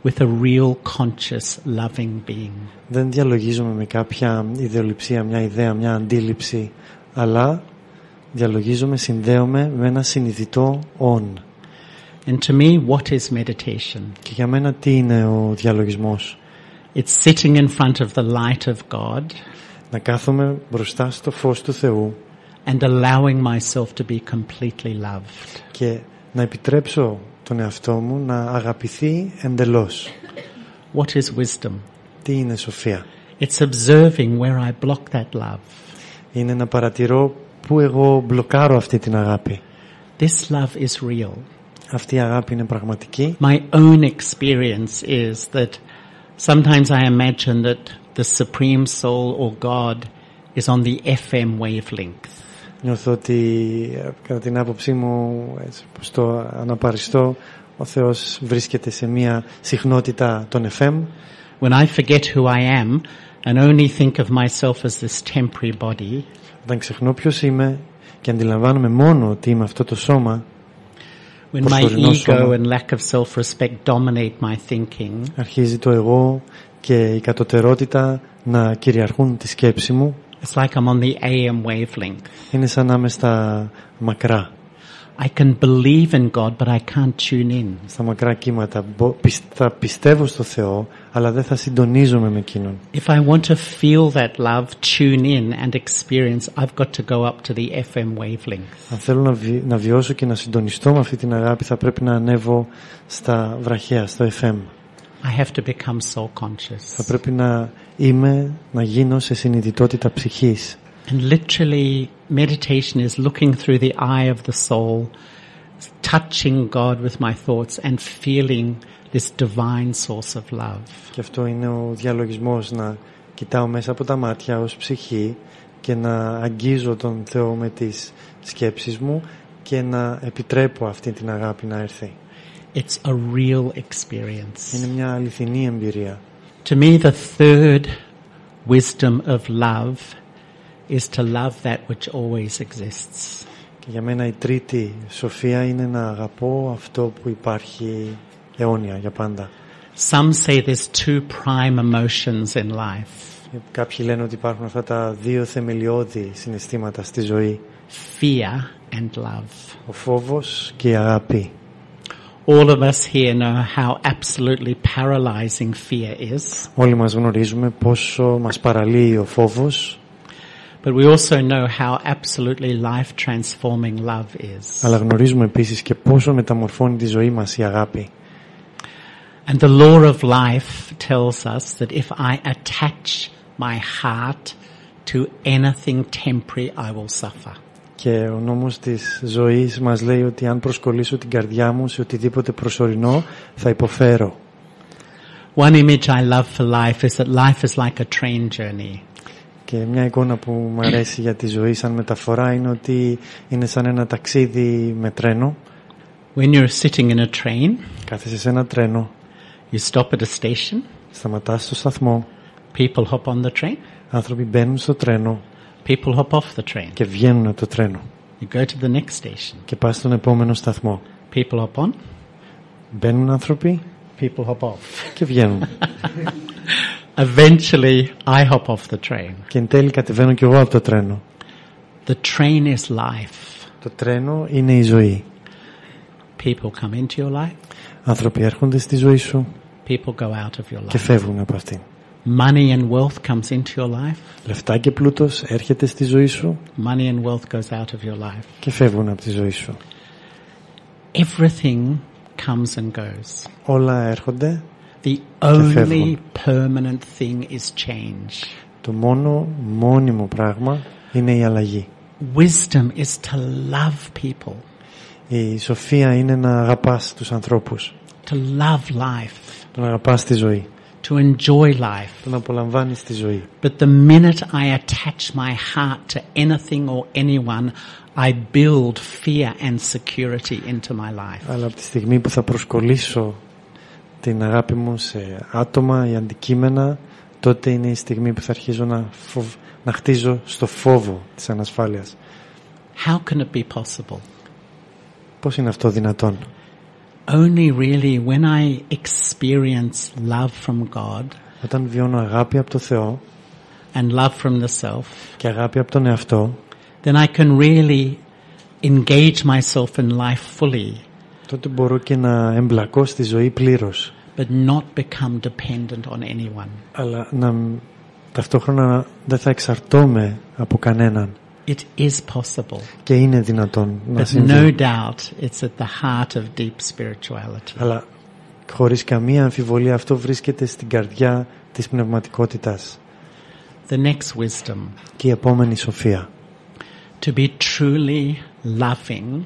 with a real conscious loving being. Δεν διαλογίζομαι με κάποια ιδεολειψία, μια ιδέα, μια αντίληψη, αλλά διαλογίζομαι, συνδέομαι με ένα συνειδητό «on». And to me, what is meditation? Και για μένα τι είναι ο διαλογισμός? It's sitting in front of the light of God. Να κάθομαι μπροστά στο φως του Θεού. And allowing myself to be completely loved. Και να επιτρέψω τον εαυτό μου να αγαπηθεί εντελώς. What is wisdom? Τι είναι σοφία? It's observing where I block that love. Είναι να παρατηρώ που εγώ μπλοκάρω αυτή την αγάπη. This love is real. Αυτή η αγάπη είναι πραγματική. My own experience is that sometimes I imagine that the Supreme Soul or God is on the FM wavelength. Νιώθω ότι κατά την άποψή μου, στο αναπαριστώ, Ο Θεός βρίσκεται σε μια συχνότητα των FM. When I forget who I am and only think of myself as this temporary body, Όταν ξεχνώ ποιος είμαι και αντιλαμβάνομαι μόνο ότι είμαι αυτό το σώμα, when my ego and lack of self-respect dominate my thinking, αρχίζει το εγώ και η κατωτερότητα να κυριαρχούν τη σκέψη μου. it's like I'm on the AM wavelength. Είναι σαν να είμαι στα μακρά. I can believe in God, but I can't tune in. Στα μακρά κύματα. Θα πιστεύω στο Θεό, αλλά δεν θα συντονίζομαι με Εκείνον. If I want to feel that love, tune in and experience, I've got to go up to the FM wavelength. Αν θέλω να βιώσω και να συντονιστώ με αυτή την αγάπη, θα πρέπει να ανέβω στα βραχαία, στο FM. I have to become soul conscious. Θα πρέπει να γίνω σε συνειδητότητα ψυχής. And literally, meditation is looking through the eye of the soul, touching God with my thoughts and feeling this divine source of love. Και αυτό είναι ο διαλογισμός, να κοιτάω μέσα από τα μάτια ως ψυχή και να αγγίζω τον Θεό με τις σκέψεις μου και να επιτρέπω αυτή την αγάπη να έρθει. It's a real experience. Είναι μια αληθινή εμπειρία. To me, the third wisdom of love is to love that which always exists. Και για μένα η τρίτη σοφία είναι να αγαπώ αυτό που υπάρχει αιώνια, για πάντα. Some say there's two prime emotions in life. Κάποιοι λένε ότι υπάρχουν αυτά τα δύο θεμελιώδη συναισθήματα στη ζωή. Fear and love. Ο φόβος και η αγάπη. All of us here know how absolutely paralyzing fear is. Όλοι μας γνωρίζουμε πόσο μας παραλύει ο φόβος. But we also know how absolutely life-transforming love is. Αλλά γνωρίζουμε επίσης και πόσο μεταμορφώνει τη ζωή μας η αγάπη. And the law of life tells us that if I attach my heart to anything temporary, I will suffer. Και ο νόμος της ζωής μας λέει ότι αν προσκολήσω την καρδιά μου σε οτιδήποτε προσωρινό, θα υποφέρω. One image I love for life is that life is like a train journey. Και μια εικόνα που μου αρέσει για τη ζωή σαν μεταφορά είναι ότι είναι σαν ένα ταξίδι με τρένο. When you're sitting in a train, Κάθεσαι σε ένα τρένο, you stop at a station, σταματάς στο σταθμό, people hop on the train, άνθρωποι μπαίνουν στο τρένο people hop off the train. και βγαίνουν από το τρένο You go to the next station, και πας στον επόμενο σταθμό. people hop on, Μπαίνουν άνθρωποι people hop off. και βγαίνουν. Eventually, I hop off the train. Και εν τέλει κατεβαίνω κι εγώ από το τρένο. The train is life. Το τρένο είναι η ζωή. People come into your life, Άνθρωποι έρχονται στη ζωή σου people go out of your και life. φεύγουν από αυτήν. Money and wealth comes into your life, Λεφτά και πλούτος έρχεται στη ζωή σου money and wealth goes out of your life. και φεύγουν από τη ζωή σου. Everything comes and goes. Όλα έρχονται. The φεύγουν. only permanent thing is change. Το μόνο μόνιμο πράγμα είναι η αλλαγή. Wisdom is to love people, Η σοφία είναι να αγαπάς τους ανθρώπους, to love life, να αγαπάς τη ζωή, to enjoy life. να απολαμβάνεις τη ζωή. But the minute I attach my heart to anything or anyone, I build fear and security into my life. Αλλά από τη στιγμή που θα προσκολήσω την αγάπη μου σε άτομα ή αντικείμενα, τότε είναι η στιγμή που θα αρχίζω να χτίζω στο φόβο της ανασφάλειας. How can it be possible? Πώς είναι αυτό δυνατόν? Only really when I experience love from God Όταν βιώνω αγάπη από το Θεό and love from the self, και αγάπη από τον εαυτό, then I can really engage myself in life fully, τότε μπορώ και να εμπλακώ στη ζωή πλήρως. but not become dependent on anyone. Αλλά ταυτόχρονα δεν θα εξαρτώμαι από κανέναν. It is possible, Και είναι δυνατόν να but συμβεί. no doubt it's at the heart of deep spirituality. Αλλά χωρίς καμία αμφιβολία αυτό βρίσκεται στην καρδιά της πνευματικότητας. The next wisdom, Και η επόμενη σοφία. to be truly loving,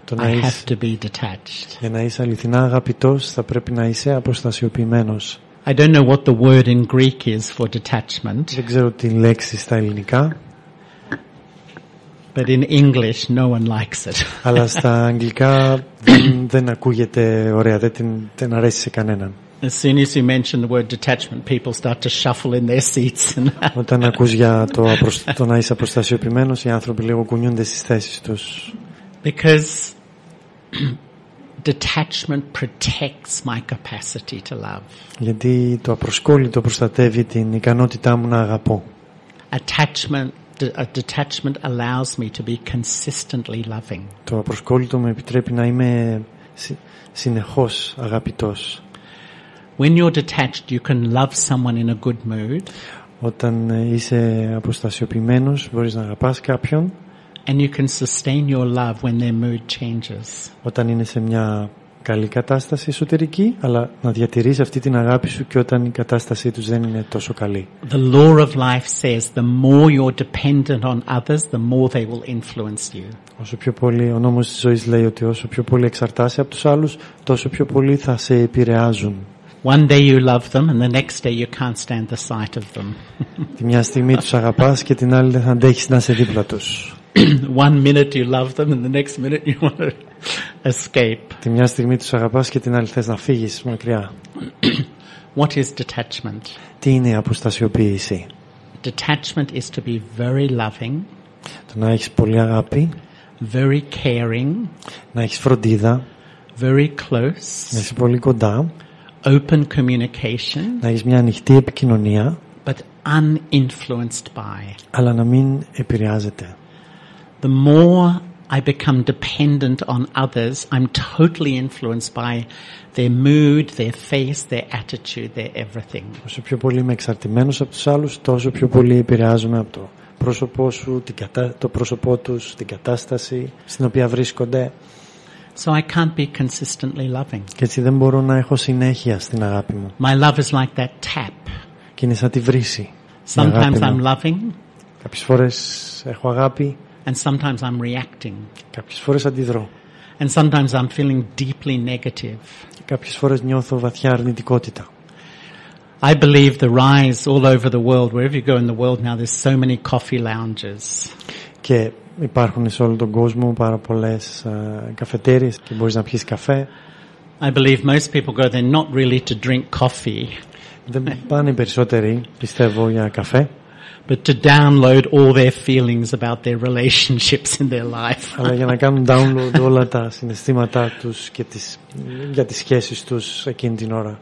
Το I να have to be detached. για να είσαι αληθινά αγαπητός θα πρέπει να είσαι αποστασιοποιημένος. I don't know what the word in Greek is for detachment, Δεν ξέρω τη λέξη στα ελληνικά. But in English, no one likes it. Αλλά στα αγγλικά δεν ακούγεται ωραία, δεν αρέσει σε κανέναν. As soon as you mention the word detachment, people start to shuffle in their seats. Όταν ακούς για το να είσαι αποστασιοποιημένος, οι άνθρωποι λίγο κουνιούνται στις θέσεις τους. Because detachment protects my capacity to love. Γιατί το απροσκόλλητο προστατεύει την ικανότητά μου να αγαπώ. Detachment allows me to be consistently loving. Το απροσκόλλητο με επιτρέπει να είμαι συνεχώς αγαπητός. When you're detached, you can love someone in a good mood. Όταν είσαι αποστασιοποιημένος, μπορείς να αγαπάς κάποιον. And you can sustain your love when their mood changes. Όταν είναι σε μια καλή κατάσταση εσωτερική, αλλά να διατηρείς αυτή την αγάπη σου και όταν η κατάστασή τους δεν είναι τόσο καλή. The law of life says the more you're dependent on others, the more they will influence you. Όσο πιο πολύ, ο νόμος της ζωής λέει ότι όσο πιο πολύ εξαρτάσαι από τους άλλους, τόσο πιο πολύ θα σε επηρεάζουν. One day you love them and the next day you can't stand the sight of them. Τη μια στιγμή τους αγαπάς και την άλλη δεν θα αντέχεις να είσαι δίπλα τους. One minute you love them and the next minute you want to escape. Τη μια στιγμή τους αγαπάς και την άλλη θες να φύγεις μακριά. What is detachment? Τι είναι η αποστασιοποίηση? Detachment is to be very loving, Το να έχεις πολύ αγάπη, very caring, να έχεις φροντίδα, very close, να είσαι πολύ κοντά, open communication, να έχεις μια ανοιχτή επικοινωνία, but uninfluenced by. αλλά να μην επηρεάζεται. The more I become dependent on others, I'm totally influenced by their mood, their face, their attitude, their everything. Όσο πιο πολύ είμαι εξαρτημένος από τους άλλους, τόσο πιο πολύ επηρεάζομαι από το πρόσωπό σου, το πρόσωπό τους, την κατάσταση στην οποία βρίσκονται. So I can't be consistently loving. Και έτσι δεν μπορώ να έχω συνέχεια στην αγάπη μου. My love is like that tap. Και είναι σαν τη βρύση. Sometimes I'm loving, Κάποιες φορές έχω αγάπη, and sometimes I'm reacting. κάποιες φορές αντιδρώ. And sometimes I'm feeling deeply negative. Κάποιες φορές νιώθω βαθιά αρνητικότητα. I believe the rise all over the world, wherever you go in the world now, there's so many coffee lounges. Και υπάρχουν σε όλο τον κόσμο πάρα πολλές καφετέριες και μπορείς να πιεις καφέ. I believe most people go there not really to drink coffee, Δεν πάνε οι περισσότεροι, πιστεύω, για καφέ, but to download all their feelings about their relationships in their life. αλλά για να κάνουν download όλα τα συναισθήματά τους και για τις σχέσεις τους εκείνη την ώρα.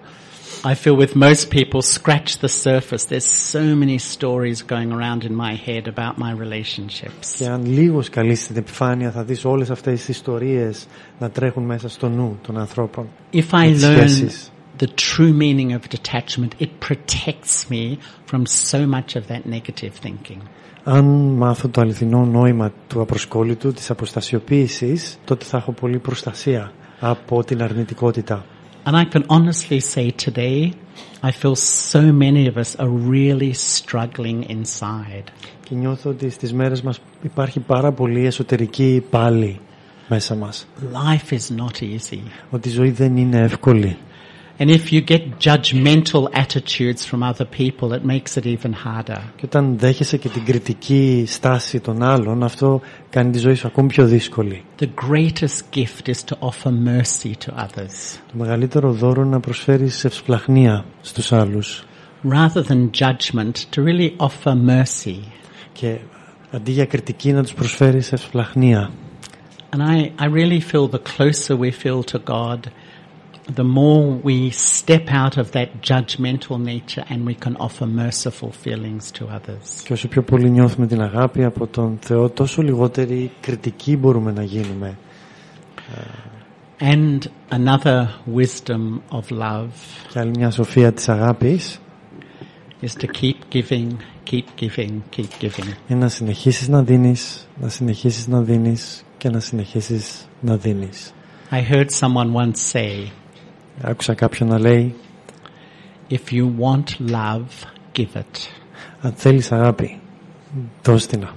I feel with most people, scratch the surface. There's so many stories going around in my head about my relationships. Και αν λίγο καλείς την επιφάνεια θα δεις όλες αυτές τις ιστορίες να τρέχουν μέσα στο νου των ανθρώπων. If I learn the true meaning of detachment, it protects me from so much of that negative thinking. Αν μάθω το αληθινό νόημα του απροσκόλλητου, της αποστασιοποίησης, τότε θα έχω πολύ προστασία από την αρνητικότητα. And I can honestly say today, I feel so many of us are really struggling inside. Και νιώθω ότι στις μέρες μας υπάρχει πάρα πολύ εσωτερική πάλι μέσα μας. Life is not easy. Ότι η ζωή δεν είναι εύκολη. And if you get judgmental attitudes from other people, it makes it even harder. Και όταν δέχεσαι και την κριτική στάση των άλλων, αυτό κάνει τη ζωή σου ακόμη πιο δύσκολη. The greatest gift is to offer mercy to others. Το μεγαλύτερο δώρο είναι να προσφέρεις ευσπλαχνία στους άλλους. Rather than judgment, to really offer mercy. Και αντί για κριτική να τους προσφέρεις ευσπλαχνία. And I really feel the closer we feel to God, the more we step out of that judgmental nature and we can offer merciful feelings to others. Και όσο πιο πολύ νιώθουμε την αγάπη από τον Θεό, τόσο λιγότερη κριτική μπορούμε να γίνουμε. And another wisdom of love Και άλλη μια σοφία της αγάπης is to keep giving, keep giving, keep giving. είναι να συνεχίσεις να δίνεις, να συνεχίσεις να δίνεις και να συνεχίσεις να δίνεις. I heard someone once say, Άκουσα κάποιον να λέει, if you want love, give it. αν θέλεις αγάπη, δώσ' την.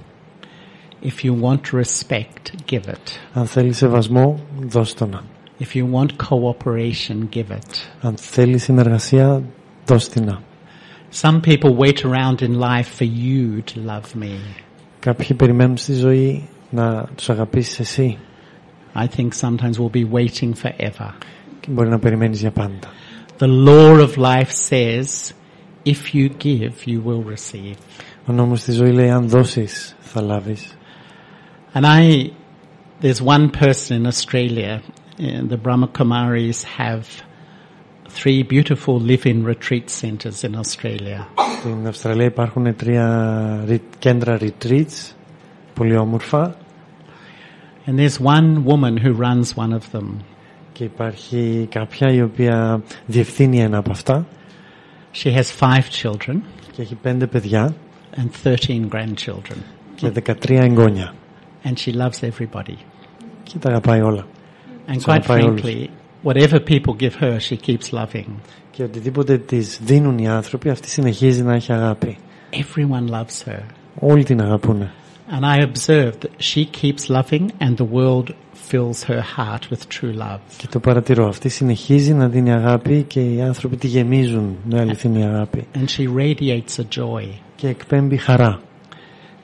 If you want respect, give it. Αν θέλεις σεβασμό, δώσ' τον. If you want cooperation, give it. Αν θέλεις συνεργασία, δώσ' την. Some people wait around in life for you to love me. Κάποιοι περιμένουν στη ζωή να τους αγαπήσεις εσύ. I think sometimes we'll be waiting forever. Και μπορεί να περιμένεις για πάντα. The law of life says, if you give, you will receive. Ο νόμος της ζωής λέει, αν δώσεις, θα λάβεις. And there's one person in Australia, the Brahma Kumaris have 3 beautiful live-in retreat centers in Australia. Στην Αυστραλία υπάρχουν 3 κέντρα retreats, πολύ όμορφα. And there's one woman who runs one of them. Και υπάρχει κάποια η οποία διευθύνει ένα από αυτά. She has 5 children. Και έχει 5 παιδιά. And 13 grandchildren. Και 13 εγγόνια. And she loves everybody. Και τα αγαπάει όλα. And quite frankly, whatever people give her, she keeps loving. Και οτιδήποτε της δίνουν οι άνθρωποι, αυτή συνεχίζει να έχει αγάπη. Everyone loves her. Όλοι την αγαπούν. And I observed that she keeps loving and the world fills her heart with true love. Και το παρατηρώ. Αυτή συνεχίζει να δίνει αγάπη και οι άνθρωποι τη γεμίζουν με αληθινή αγάπη. And she radiates a joy. Και εκπέμπει χαρά.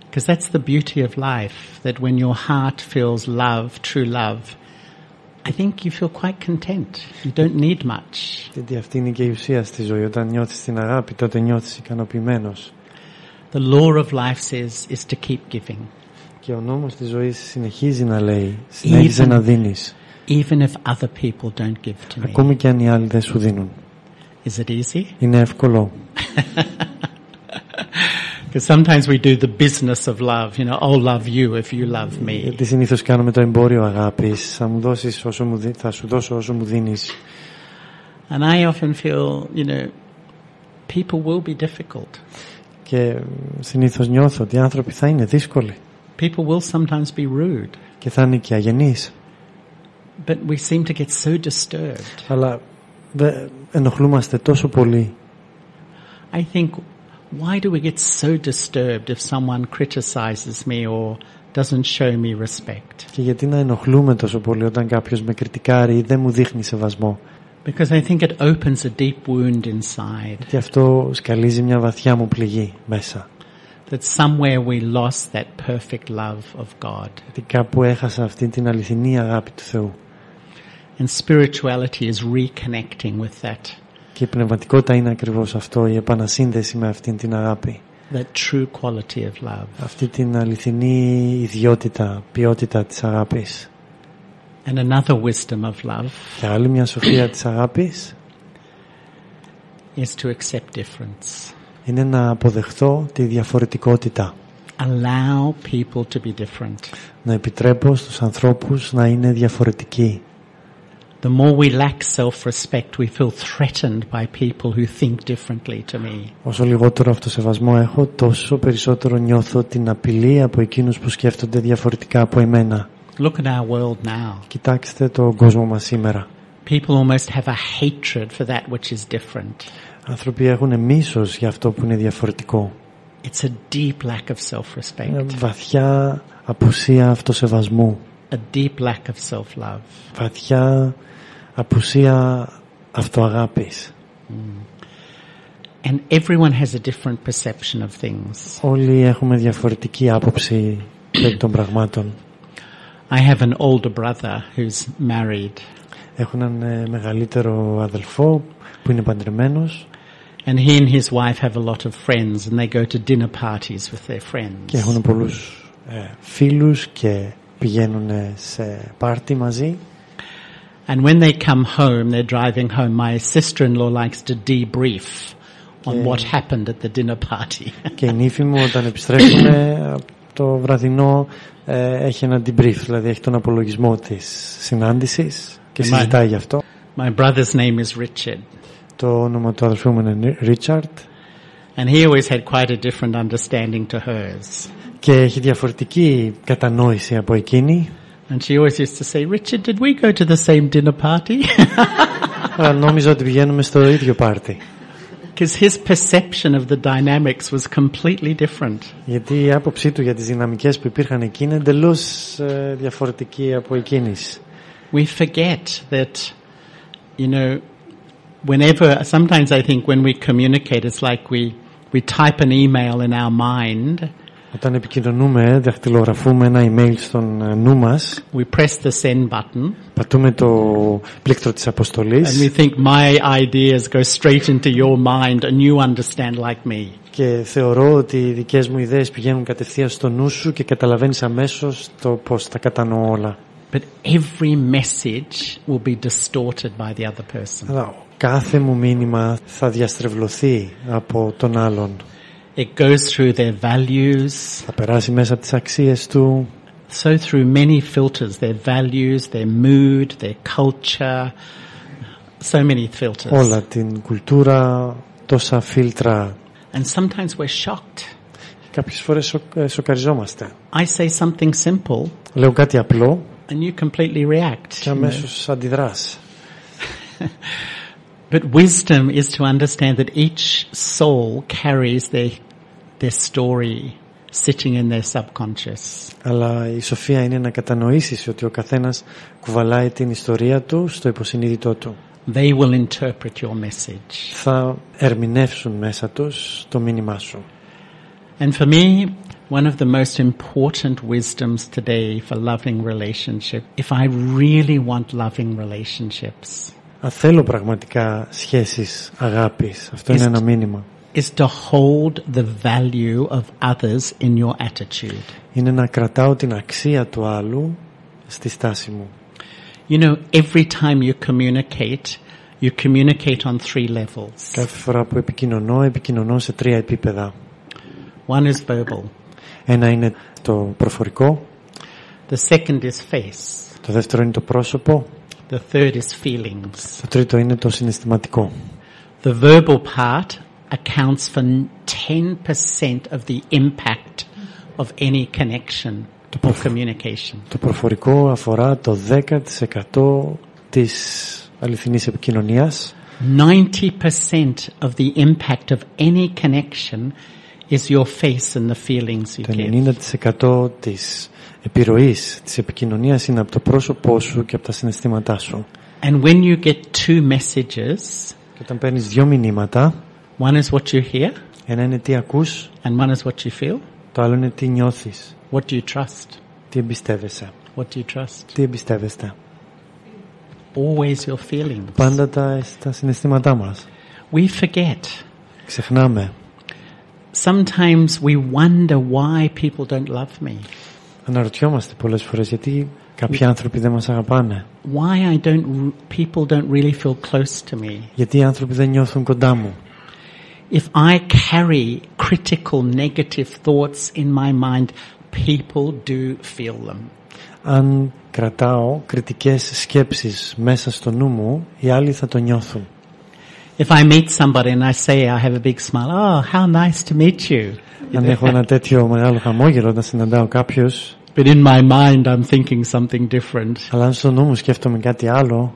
Because that's the beauty of life, that when your heart feels love, true love, I think you feel quite content. You don't need much. Γιατί αυτή είναι και η ουσία στη ζωή. Όταν νιώθεις την αγάπη, τότε νιώθεις ικανοποιημένος. The law of life says is to keep giving. Και ο νόμος της ζωής συνεχίζει να λέει, συνέχιζε να δίνεις. Even if other people don't give to me. Ακόμη και αν οι άλλοι δεν σου δίνουν. Is it easy? Είναι εύκολο. Because sometimes we do the business of love, you know, I'll love you if you love me. Γιατί συνήθως κάνουμε το εμπόριο αγάπης. Θα μου δώσεις όσο μου θα σου δώσω όσο μου δίνεις. And I often feel, you know, people will be difficult. Και συνήθως νιώθω ότι οι άνθρωποι θα είναι δύσκολοι. People will sometimes be rude. Και θα είναι και αγενείς. But we seem to get so disturbed. Αλλά ενοχλούμαστε τόσο πολύ. I think, why do we get so disturbed if someone criticizes me or doesn't show me respect? Και γιατί να ενοχλούμε τόσο πολύ όταν κάποιος με κριτικάρει ή δεν μου δείχνει σεβασμό? Because I think it opens a deep wound inside. Και αυτό σκαλίζει μια βαθιά μου πληγή μέσα. That somewhere we lost that perfect love of God. Γιατί κάπου έχασα αυτή την αληθινή αγάπη του Θεού. And spirituality is reconnecting with that. Και η πνευματικότητα είναι ακριβώς αυτό, η επανασύνδεση με αυτήν την αγάπη. That true quality of love. Αυτή την αληθινή ιδιότητα, ποιότητα της αγάπης. And another wisdom of love. Και άλλη μια σοφία της αγάπης is to accept difference. Είναι να αποδεχθώ τη διαφορετικότητα. Allow people to be different. Να επιτρέπω στους ανθρώπους να είναι διαφορετικοί. The more we lack self-respect, we feel threatened by people who think differently to me. Όσο λιγότερο αυτοσεβασμό έχω, τόσο περισσότερο νιώθω την απειλή από εκείνους που σκέφτονται διαφορετικά από εμένα. Look at our world now. Κοιτάξτε τον κόσμο μας σήμερα. People almost have a hatred for that which is different. Άνθρωποι έχουν μίσος για αυτό που είναι διαφορετικό. It's a deep lack of self-respect. Βαθιά απουσία αυτοσεβασμού. A deep lack of self-love. Βαθιά απουσία αυτοαγάπης. And everyone has a different perception of things. Όλοι έχουμε διαφορετική άποψη περί των πραγμάτων. I have an older brother who's married. Έχω έναν μεγαλύτερο αδελφό που είναι παντρεμένος. And he and his wife have a lot of friends and they go to dinner parties with their friends. Και έχουν πολλούς φίλους και πηγαίνουν σε πάρτι μαζί. And when they come home, they're driving home. My sister-in-law likes to debrief on what happened at the dinner party. Και η νύφη μου όταν επιστρέφουν από το βραδινό έχει ένα debrief, δηλαδή έχει τον απολογισμό της συνάντησης και συζητάει γι' αυτό. My brother's name is Richard. Το όνομα του αδελφού μου είναι Richard. And he always had quite a different understanding to hers. Και έχει διαφορετική κατανόηση από εκείνη. And she always used to say, Richard, did we go to the same dinner party? Νόμιζα ότι πηγαίνουμε στο ίδιο πάρτι. Because his perception of the dynamics was completely different. Γιατί η άποψή του για τις δυναμικές που υπήρχαν εκεί είναι εντελώς διαφορετική από εκείνης. We forget that, you know, sometimes I think when we communicate, it's like we type an email in our mind Όταν επικοινωνούμε, δαχτυλογραφούμε ένα email στον νου μας. We press the send button. Πατούμε το πλήκτρο της αποστολής. And we think my ideas go straight into your mind and you understand like me. Και θεωρώ ότι οι δικές μου ιδέες πηγαίνουν κατευθείαν στο νου σου και καταλαβαίνεις αμέσως το πώς τα κατανοώ όλα. But every message will be distorted by the other person. Αλλά κάθε μου μήνυμα θα διαστρεβλωθεί από τον άλλον. It goes through their values. Θα περάσει μέσα από τις αξίες του. So through many filters, their values, their mood, their culture, so many filters. Όλα, την κουλτούρα, τόσα φίλτρα. And sometimes we're shocked. Κάποιες φορές σοκαριζόμαστε. I say something simple. Λέω κάτι απλό. And you completely react. Και αμέσως αντιδράς. But wisdom is to understand that each soul carries their story sitting in their subconscious. Αλλά η σοφία είναι να κατανοήσεις ότι ο καθένας κουβαλάει την ιστορία του στο υποσυνείδητό του. They will interpret your message. Θα ερμηνεύσουν μέσα τους το μήνυμά σου. And for me, one of the most important wisdoms today for loving relationship, if I really want loving relationships, Αν θέλω πραγματικά σχέσεις αγάπης, αυτό είναι ένα μήνυμα. Is to hold the value of others in your attitude. Είναι να κρατάω την αξία του άλλου στη στάση μου. You know, every time you communicate on 3 levels. Κάθε φορά που επικοινωνώ σε 3 επίπεδα. One is verbal. Ένα είναι το προφορικό. The second is face. Το δεύτερο είναι το πρόσωπο. The third is feelings. Το τρίτο είναι το συναισθηματικό. The verbal part accounts for 10% of the impact of any connection or communication. Το προφορικό αφορά το 10% της αληθινής επικοινωνίας. 90% of the impact of any connection is your face and the feelings you Το give. 90% της επιρροής της επικοινωνίας είναι από το πρόσωπό σου και από τα συναισθήματά σου. And when you get 2 messages, Και όταν παίρνεις 2 μηνύματα, one is what you hear, ένα είναι τι ακούς, and one is what you feel. το άλλο είναι τι νιώθεις, What do you trust? τι εμπιστεύεσαι. What do you trust? Τι εμπιστεύεστε. Always your feelings. Πάντα τα συναισθήματά μας. We forget. Ξεχνάμε. Sometimes we wonder why people don't love me. Αναρωτιόμαστε πολλές φορές γιατί κάποιοι άνθρωποι δεν μας αγαπάνε. Why people don't really feel close to me. Γιατί οι άνθρωποι δεν νιώθουν κοντά μου. If I carry critical negative thoughts in my mind, people do feel them. Αν κρατάω κριτικές σκέψεις μέσα στο νου μου, οι άλλοι θα το νιώθουν. If I meet somebody and I say I have a big smile, oh, how nice to meet you. Αν έχω ένα τέτοιο μεγάλο χαμόγελο όταν συναντάω κάποιους, But in my mind I'm thinking something different. αλλά αν στο νου μου σκέφτομαι κάτι άλλο,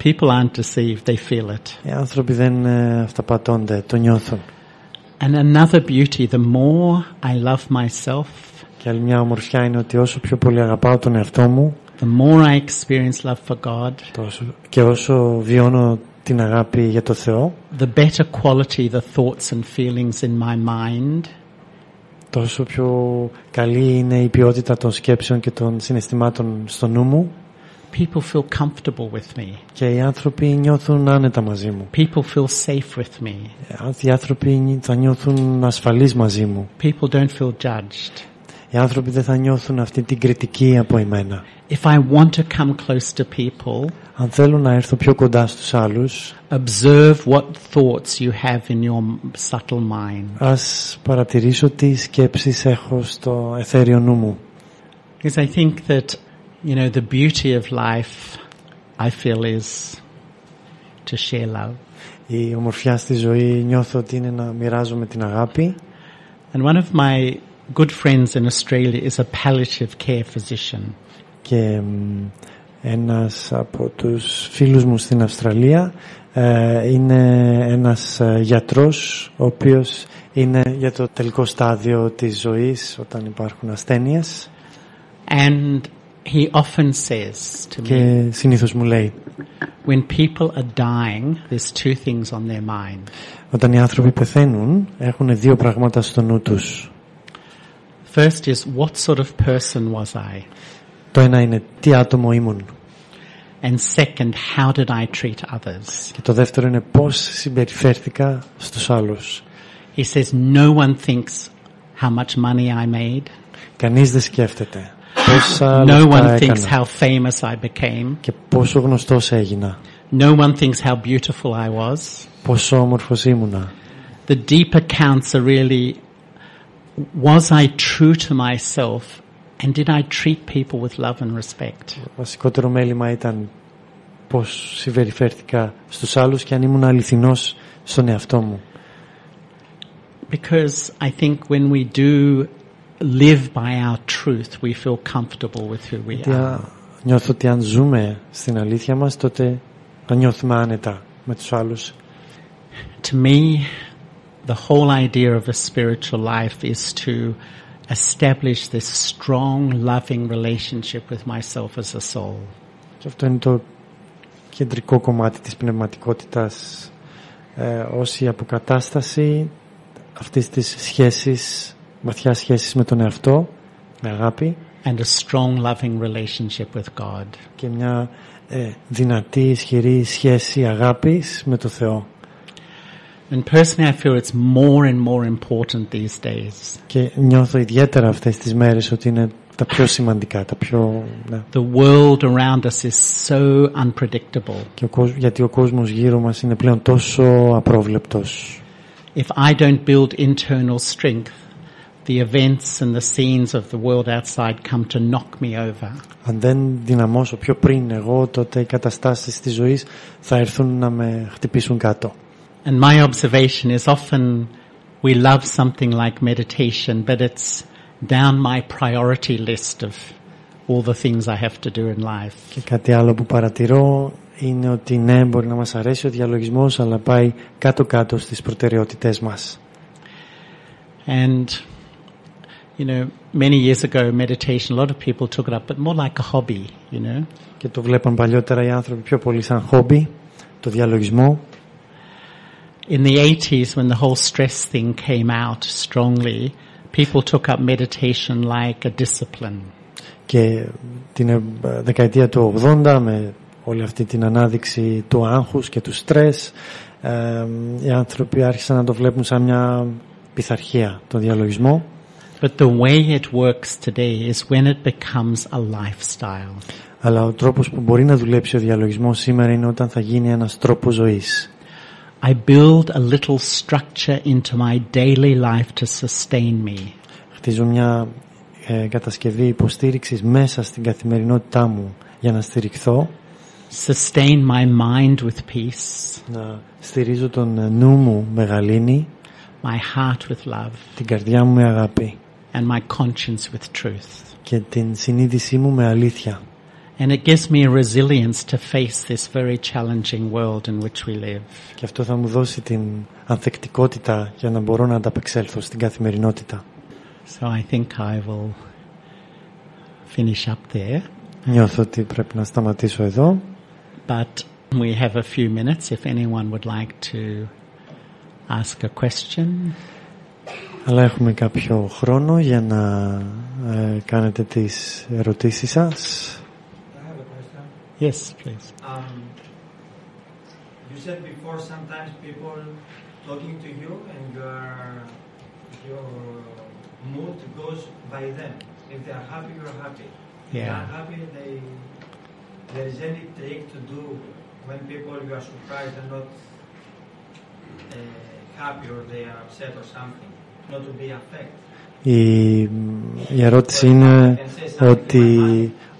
People aren't deceived, they feel it. οι άνθρωποι δεν αυταπατώνται, το νιώθουν. And another beauty, the more I love myself, Και άλλη μια ομορφιά είναι ότι όσο πιο πολύ αγαπάω τον εαυτό μου, the more I experience love for God, και όσο βιώνω την αγάπη για το Θεό, the better quality the thoughts and feelings in my mind, τόσο πιο καλή είναι η ποιότητα των σκέψεων και των συναισθημάτων στο νου μου. people feel comfortable with me. Και οι άνθρωποι νιώθουν άνετα μαζί μου. People feel safe with me. Οι άνθρωποι θα νιώθουν ασφαλείς μαζί μου. People don't feel judged. Οι άνθρωποι δεν θα νιώθουν αυτή την κριτική από εμένα. If I want to come close to people, Αν θέλω να έρθω πιο κοντά στους άλλους, observe what thoughts you have in your subtle mind. ας παρατηρήσω τι σκέψεις έχω στο αιθέριο νου μου. Because I think that, you know, the beauty of life, I feel, is to share love. Η ομορφιά στη ζωή νιώθω ότι είναι να μοιράζομαι την αγάπη. And one of my good friends in Australia is a palliative care physician. Και ένας από τους φίλους μου στην Αυστραλία είναι ένας γιατρός ο οποίος είναι για το τελικό στάδιο της ζωής όταν υπάρχουν ασθένειες. And he often says to me, Και συνήθως μου λέει, when people are dying, there's 2 things on their mind. όταν οι άνθρωποι πεθαίνουν έχουν 2 πράγματα στο νου τους. First is, what sort of person was I? Το ένα είναι τι άτομο ήμουν. And second, how did I treat others? Και το δεύτερο είναι πώς συμπεριφέρθηκα στους άλλους. He says, no one thinks how much money I made. Κανείς δεν σκέφτεται πόσα No λεφτά one thinks έκανα how famous I became. και πόσο γνωστός έγινα, No one thinks how beautiful I was. πόσο όμορφος ήμουνα. The deeper counts are really, was I true to myself and did I treat people with love and respect? Βασικότερο μέλημα ήταν πώς συμπεριφέρθηκα στους άλλους και αν ήμουν αληθινός στον εαυτό μου. Because I think when we do live by our truth, we feel comfortable with who we are. Νιώθω ότι αν ζούμε στην αλήθεια μας, τότε θα νιώθουμε άνετα με τους άλλους. To me, the whole idea of a spiritual life is to establish this strong, loving relationship with myself as a soul. Και αυτό είναι το κεντρικό κομμάτι της πνευματικότητας, ως η αποκατάσταση αυτής της σχέσης, βαθιά σχέσης με τον εαυτό, με αγάπη, and a strong, loving relationship with God. Και μια δυνατή, ισχυρή σχέση αγάπης με το Θεό. And personally I feel it's more and more important these days. Και νιώθω ιδιαίτερα αυτές τις μέρες ότι είναι τα πιο σημαντικά, τα πιο... Ναι. The world around us is so unpredictable. Και γιατί ο κόσμος γύρω μας είναι πλέον τόσο απρόβλεπτος. If I don't build internal strength, the events and the scenes of the world outside come to knock me over. Αν δεν δυναμώσω πιο πριν εγώ, τότε οι καταστάσεις της ζωής θα έρθουν να με χτυπήσουν κάτω. And my observation is often we love something like meditation, but it's down my priority list of all the things I have to do in life. Και κάτι άλλο που παρατηρώ είναι ότι ναι, μπορεί να μας αρέσει ο διαλογισμός, αλλά πάει κάτω-κάτω στις προτεραιότητές μας. And you know, many years ago meditation, a lot of people took it up, but more like a hobby, you know. Και το βλέπαν παλιότερα οι άνθρωποι πιο πολύ σαν χόμπι, το διαλογισμό. In the 80s, when the whole stress thing came out strongly, people took up meditation like a discipline. Και την δεκαετία του 80, με όλη αυτή την ανάδειξη του άγχους και του στρες, οι άνθρωποι άρχισαν να το βλέπουν σαν μια πειθαρχία, το διαλογισμό. But the way it works today is when it becomes a lifestyle. Αλλά ο τρόπος που μπορεί να δουλέψει ο διαλογισμός σήμερα είναι όταν θα γίνει ένας τρόπος ζωής. I build a little structure into my daily life to sustain me. Χτίζω μια κατασκευή υποστήριξης μέσα στην καθημερινότητά μου για να στηριχθώ. Sustain my mind with peace. Να στηρίζω τον νου μου με γαλήνη. My heart with love. Την καρδιά μου με αγάπη. And my conscience with truth. Και την συνείδησή μου με αλήθεια. And it gives me a resilience to face this very challenging world in which we live. Και αυτό θα μου δώσει την ανθεκτικότητα για να μπορώ να ανταπεξέλθω στην καθημερινότητα. So I think I will finish up there. Νιώθω ότι πρέπει να σταματήσω εδώ. But we have a few minutes if anyone would like to ask a question. Αλλά έχουμε κάποιο χρόνο για να κάνετε τις ερωτήσεις σας. Yes, please. You said before sometimes people talking to you and your mood goes by them. If they are happy, you are happy. If they are happy, there is any trick to do when people you are surprised and not happy or they are upset or something, not to be affected. Η ερώτηση είναι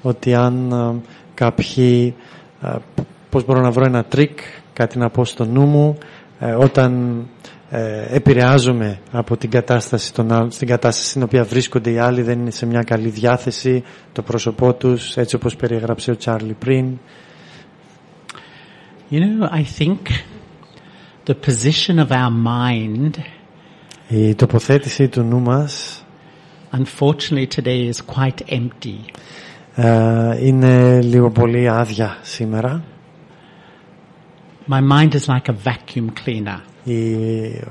ότι αν κάποιοι, πώς μπορώ να βρω ένα τρίκ, κάτι να πω στο νου μου, όταν επηρεάζομαι από την κατάσταση των άλλων, στην κατάσταση στην οποία βρίσκονται οι άλλοι, δεν είναι σε μια καλή διάθεση, το πρόσωπό τους, έτσι όπως περιέγραψε ο Τσάρλι πριν. You know, I think the position of our mind, η τοποθέτηση του νου μας, unfortunately today is quite empty. Είναι λίγο πολύ άδεια σήμερα. My mind is like a vacuum cleaner.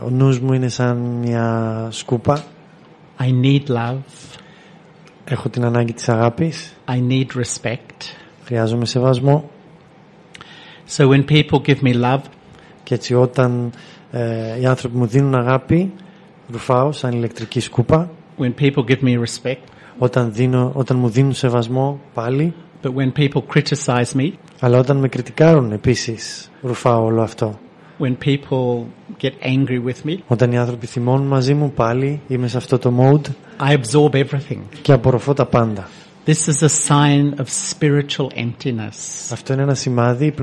Ο νους μου είναι σαν μια σκούπα. I need love. Έχω την ανάγκη της αγάπης. I need respect. Χρειάζομαι σεβασμό. So when people give me love, και έτσι όταν οι άνθρωποι μου δίνουν αγάπη, ρουφάω σαν ηλεκτρική σκούπα. When people give me respect, όταν μου δίνουν σεβασμό πάλι. But when people criticize me, αλλά όταν με κριτικάρουν επίσης, ρουφάω όλο αυτό. When people get angry with me, όταν οι άνθρωποι θυμώνουν μαζί μου, πάλι είμαι σε αυτό το mode. I absorb everything. Και απορροφώ τα πάντα. This is a sign of spiritual emptiness. Αυτό είναι ένα σημάδι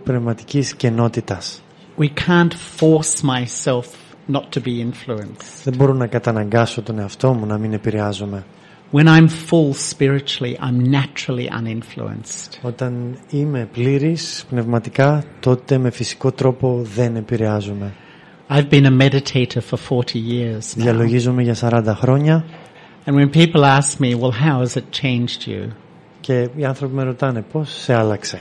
πνευματικής κενότητας. We can't force myself not to be influenced. Δεν μπορώ να καταναγκάσω τον εαυτό μου να μην επηρεάζομαι. When I'm full spiritually, I'm naturally uninfluenced. Όταν είμαι πλήρης πνευματικά, τότε με φυσικό τρόπο δεν επηρεάζομαι. I've been a meditator for 40 years now. Διαλογίζομαι για 40 χρόνια. And when people ask me, well, how has it changed you? Και οι άνθρωποι με ρωτάνε, πώς σε άλλαξε.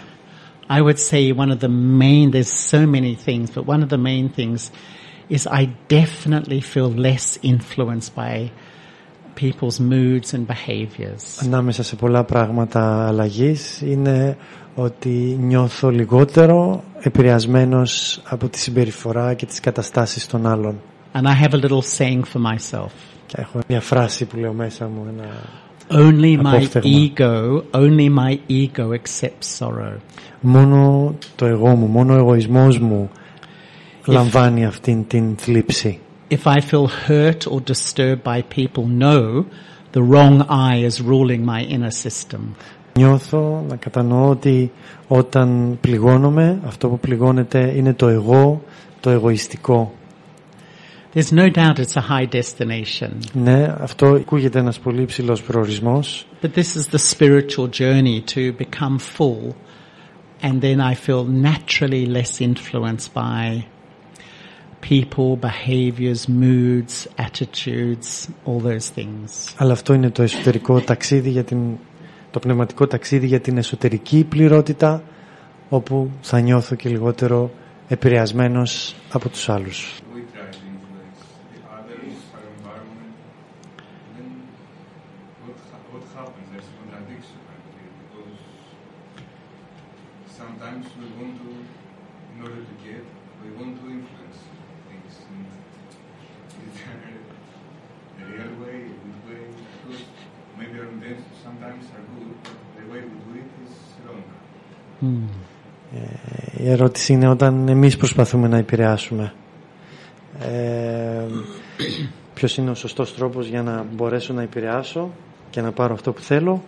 I would say one of the main, there's so many things, but one of the main things is I definitely feel less influenced by people's moods and behaviors. Ανάμεσα σε πολλά πράγματα αλλαγής είναι ότι νιώθω λιγότερο επηρεασμένος από τη συμπεριφορά και τις καταστάσεις των άλλων. And I have a little saying for myself. Και έχω μια φράση που λέω μέσα μου, ένα only my ego accepts sorrow. Μόνο το εγώ μου, μόνο ο εγωισμός μου λαμβάνει αυτήν την θλίψη. If I feel hurt or disturbed by people, know the wrong I is ruling my inner system. Νιώθω, να κατανοώ ότι όταν πληγώνομαι, αυτό που πληγώνεται είναι το εγώ, το εγωιστικό. There's no doubt it's a high destination. Ναι, αυτό ακούγεται ένας πολύ υψηλός προορισμός. But this is the spiritual journey to become full, and then I feel naturally less influenced by people, behaviors, moods, attitudes, all those things. Αλλά αυτό είναι το εσωτερικό ταξίδι το πνευματικό ταξίδι για την εσωτερική πληρότητα, όπου θα νιώθω και λιγότερο επηρεασμένος από τους άλλους. Η ερώτηση είναι όταν εμείς προσπαθούμε να επηρεάσουμε, ποιος είναι ο σωστός τρόπος για να μπορέσω να επηρεάσω και να πάρω αυτό που θέλω.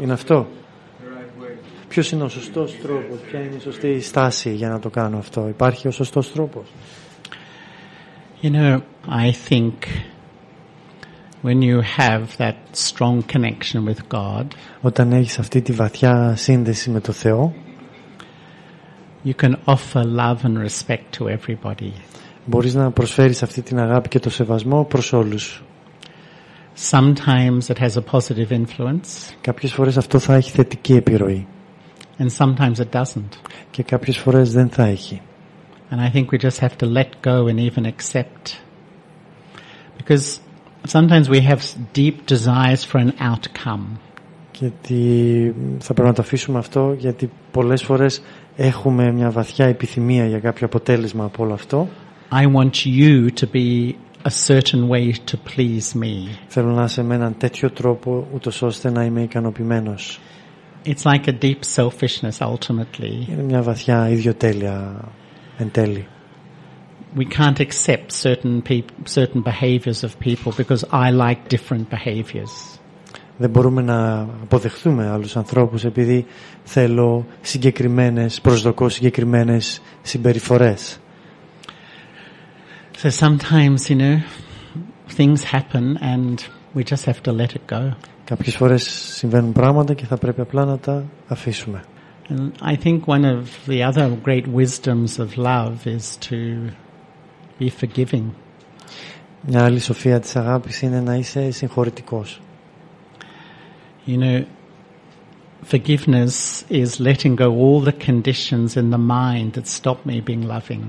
Είναι αυτό. Ποιος είναι ο σωστός τρόπος, ποια είναι η σωστή στάση για να το κάνω αυτό. Υπάρχει ο σωστός τρόπος. You know, I think when you have that strong connection with God, όταν έχεις αυτή τη βαθιά σύνδεση με το Θεό, you can offer love and respect to everybody. Μπορείς να προσφέρεις αυτή την αγάπη και το σεβασμό προς όλους. Sometimes it has a positive influence. Κάποιες φορές αυτό θα έχει θετική επιρροή. And sometimes it doesn't. Και κάποιες φορές δεν θα έχει. And I think we just have to let go and even accept. Because sometimes we have deep desires for an outcome. Γιατί θα πρέπει να το αφήσουμε αυτό, γιατί πολλές φορές έχουμε μια βαθιά επιθυμία για κάποιο αποτέλεσμα από όλο αυτό. I want you to be a certain way to please me. Θέλω να είσαι με έναν τέτοιο τρόπο ούτως ώστε να είμαι ικανοποιημένος. It's like a deep selfishness ultimately. Είναι μια βαθιά ιδιοτέλεια εν τέλει. We can't accept certain behaviors of people because I like different behaviors. Δεν μπορούμε να αποδεχθούμε άλλους ανθρώπους επειδή προσδοκώ συγκεκριμένες συμπεριφορές. So sometimes, you know, things happen and we just have to let it go. Κάποιες φορές συμβαίνουν πράγματα και θα πρέπει απλά να τα αφήσουμε. And I think one of the other great wisdoms of love is to be forgiving. Μια άλλη σοφία της αγάπης είναι να είσαι συγχωρητικός. You know, forgiveness is letting go all the conditions in the mind that stop me being loving.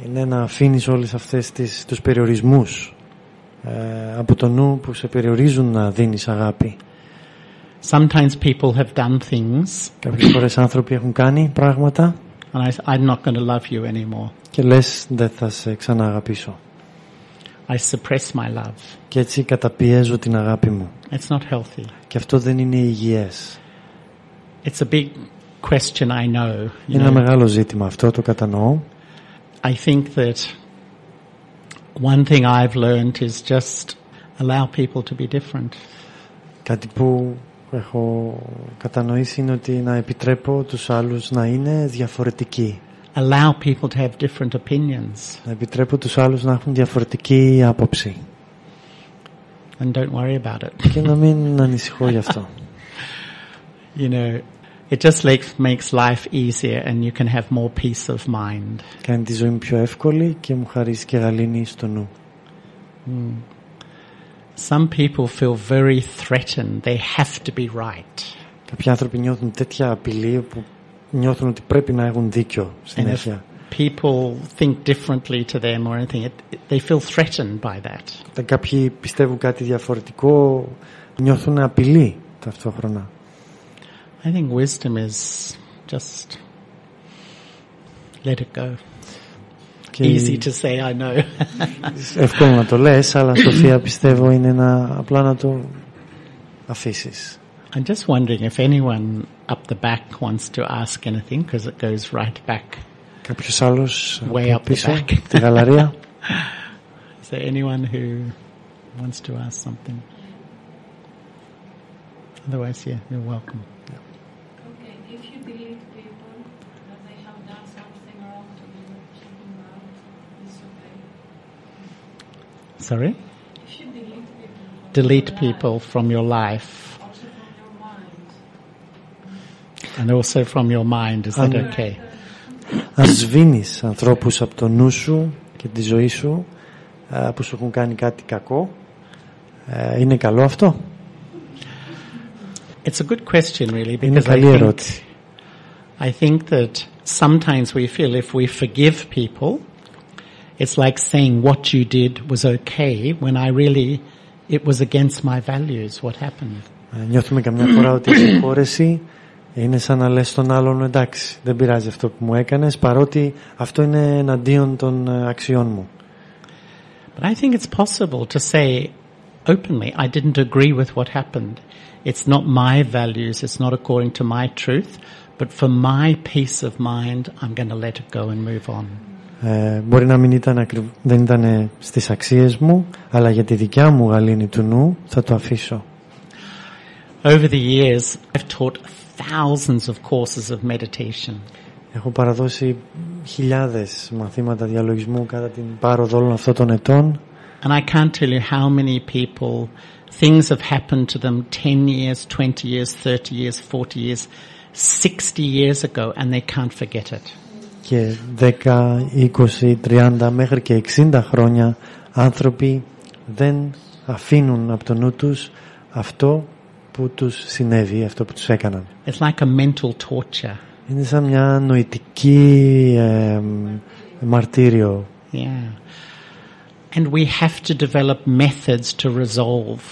Είναι να αφήνεις όλες αυτές τους περιορισμούς από το νου που σε περιορίζουν να δίνεις αγάπη. Sometimes people have done things Κάποιες φορές άνθρωποι έχουν κάνει πράγματα and I'm not going to love you anymore. και λες δεν θα σε ξανααγαπήσω. I suppress my love. Και έτσι καταπιέζω την αγάπη μου. It's not healthy. Και αυτό δεν είναι υγιές. It's a big question, I know. Είναι ένα μεγάλο ζήτημα αυτό, το κατανοώ. I think that one thing I've learned is just allow people to be different. Κάτι που έχω κατανοήσει είναι ότι να επιτρέπω τους άλλους να είναι διαφορετικοί. Allow people to have different opinions. Να επιτρέπω τους άλλους να έχουν διαφορετική άποψη. And don't worry about it. Και να μην ανησυχώ γι' αυτό. You know, it just makes life easier and you can have more peace of mind. Κάνει τη ζωή μου πιο εύκολη και μου χαρίζει και γαλήνη στο νου. Some people feel very threatened. They have to be right. Κάποιοι άνθρωποι νιώθουν τέτοια απειλή που νιώθουν ότι πρέπει να έχουν δίκιο συνέχεια. People think differently to them or anything. They feel threatened by that. Όταν κάποιοι πιστεύουν κάτι διαφορετικό, νιώθουν απειλή ταυτόχρονα. I think wisdom is just let it go. Easy to say, I know. Εύκολο να το λες, αλλά Σοφία πιστεύω είναι απλά να το αφήσεις. I'm just wondering if anyone up the back wants to ask anything, because it goes right back. Κάποιος άλλος Way από up πίσω, the back. τη γαλαρία. Is there anyone who wants to ask something? Otherwise, yeah, you're welcome. Okay, if you delete people that they have done something wrong to you, keep them out, it's okay. Sorry? If you Delete people from your life. also from your mind. And also from your mind, is that okay? Αν σβήνεις ανθρώπους από το νου σου και τη ζωή σου που σου έχουν κάνει κάτι κακό, είναι καλό αυτό? It's a good question, really, Είναι because καλή ερώτηση. I think that sometimes we feel if we forgive people, it's like saying what you did was okay when it was against my values. What happened? Νιώθουμε καμιά φορά ότι η συγχώρεση είναι σαν να λες στον άλλον εντάξει, δεν πειράζει αυτό που μου έκανες, παρότι αυτό είναι εναντίον των αξιών μου. But I think it's possible to say openly, I didn't agree with what happened. It's not my values, it's not according to my truth, but for my peace of mind, I'm going to let it go and move on. Μπορεί να μην δεν ήταν στις αξίες μου, αλλά για τη δικιά μου γαλήνη του νου θα το αφήσω. Over the years, I've taught thousands of courses of meditation. Έχω παραδώσει χιλιάδες μαθήματα διαλογισμού κατά την πάροδο όλων αυτών των ετών. And I can't tell you how many people, things have happened to them 10 years, 20 years, 30 years, 40 years, 60 years ago, and they can't forget it. Και 10, 20, 30 μέχρι και 60 χρόνια άνθρωποι δεν αφήνουν από το νου τους αυτό που τους συνέβη, αυτό που τους έκαναν. It's like a mental torture. Είναι σαν μια νοητική μαρτύριο. Yeah. And we have to develop methods to resolve.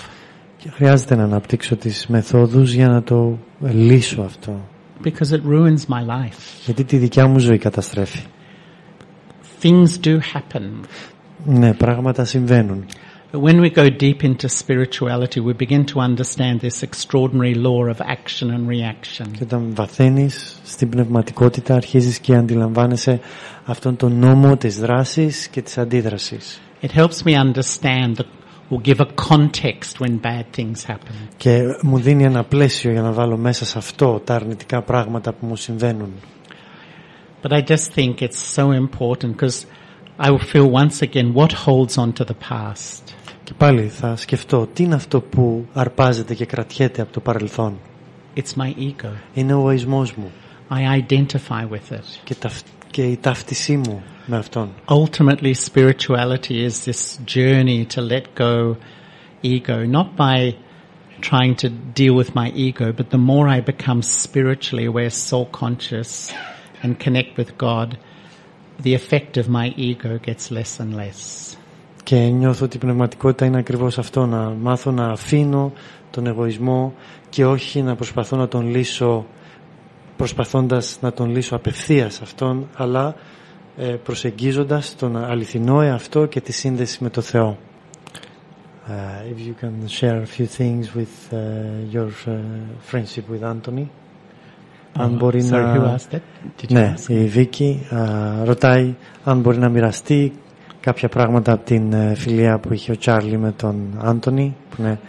Και χρειάζεται να αναπτύξω τις μεθόδους για να το λύσω αυτό. Because it ruins my life. Γιατί τη δικιά μου ζωή καταστρέφει. Things do happen. Ναι, πράγματα συμβαίνουν. But when we go deep into spirituality, we begin to understand this extraordinary law of action and reaction. Και όταν βαθαίνεις στην πνευματικότητα, αρχίζεις και αντιλαμβάνεσαι αυτόν τον νόμο της δράσης και της αντίδρασης. It helps me understand or give a context when bad things happen. Και μου δίνει ένα πλαίσιο για να βάλω μέσα σε αυτό τα αρνητικά πράγματα που μου συμβαίνουν. But I just think it's so important because I will feel once again what holds on to the past. Και πάλι θα σκεφτώ τι είναι αυτό που αρπάζεται και κρατιέται από το παρελθόν. It's my ego. Είναι ο εγωισμός μου. I identify with it. Και η ταύτισή μου με αυτόν. Ultimately, spirituality is this journey to let go ego, not by trying to deal with my ego, but the more I become spiritually aware, soul conscious, and connect with God, the effect of my ego gets less and less. Και νιώθω ότι η πνευματικότητα είναι ακριβώς αυτό, να μάθω να αφήνω τον εγωισμό και όχι να προσπαθώ να τον λύσω, προσπαθώντας να τον λύσω απευθείας αυτόν, αλλά προσεγγίζοντας τον αληθινό εαυτό και τη σύνδεση με το Θεό. If you can share a few things with your friendship with Anthony. Αν μπορεί sorry, who asked that? Ναι, η Βίκη ρωτάει αν μπορεί να μοιραστεί κάποια πράγματα από την φιλία που είχε ο Τσάρλι με τον Άντωνη, που είναι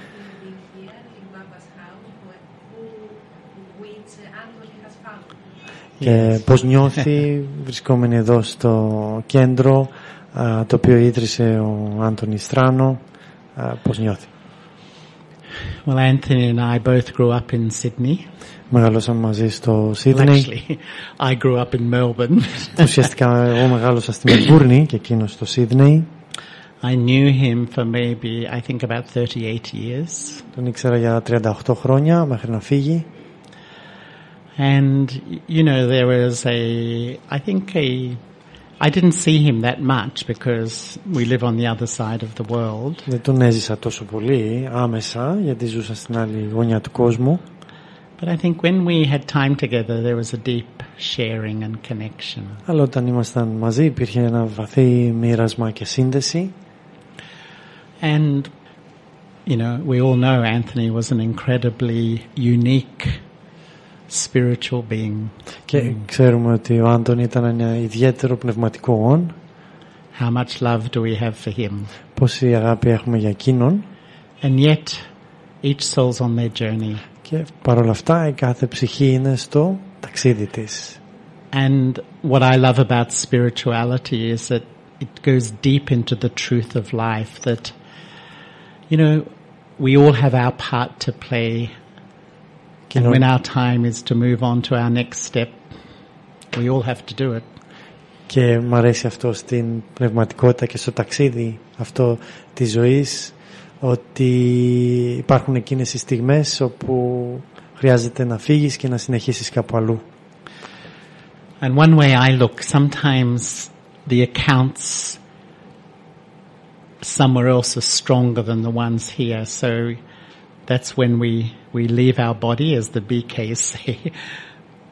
και πώς νιώθει βρισκόμενοι εδώ στο κέντρο το οποίο ίδρυσε ο Άντωνη Στράνο, πώς νιώθει. Well, Anthony and I both grew up in Sydney. Μεγαλώσαμε μαζί στο Σίδνεϊ. Actually, I grew up in Melbourne. Ουσιαστικά εγώ μεγάλωσα στη Μελβούρνη και εκείνος στο Σίδνεϊ. I knew him for maybe, I think, about 38 years. Τον ήξερα για 38 χρόνια μέχρι να φύγει. And, you know, there was I didn't see him that much because we live on the other side of the world. Δεν τον έζησα τόσο πολύ άμεσα γιατί ζούσα στην άλλη γωνιά του κόσμου. But I think when we had time together there was a deep sharing and connection. Αλλά όταν ήμασταν μαζί υπήρχε ένα βαθύ μοίρασμα και σύνδεση. And, you know, we all know Anthony was an incredibly unique spiritual being. Και ξέρουμε ότι ο Άντωνη ήταν ένα ιδιαίτερο πνευματικό όν. How much love do we have for him? Πόση αγάπη έχουμε για εκείνον. And yet each soul's on their journey. Και παρόλα αυτά η κάθε ψυχή είναι στο ταξίδι της. And what I love about spirituality is that it goes deep into the truth of life, that, you know, we all have our part to play. And when our time is to move on to our next step, we all have to do it. Και μου αρέσει αυτό στην πνευματικότητα και στο ταξίδι αυτό της ζωής, ότι υπάρχουν εκείνες οι στιγμές όπου χρειάζεται να φύγεις και να συνεχίσεις κάπου αλλού. And one way I look, sometimes the accounts somewhere else are stronger than the ones here. So that's when we leave our body, as the BKs say,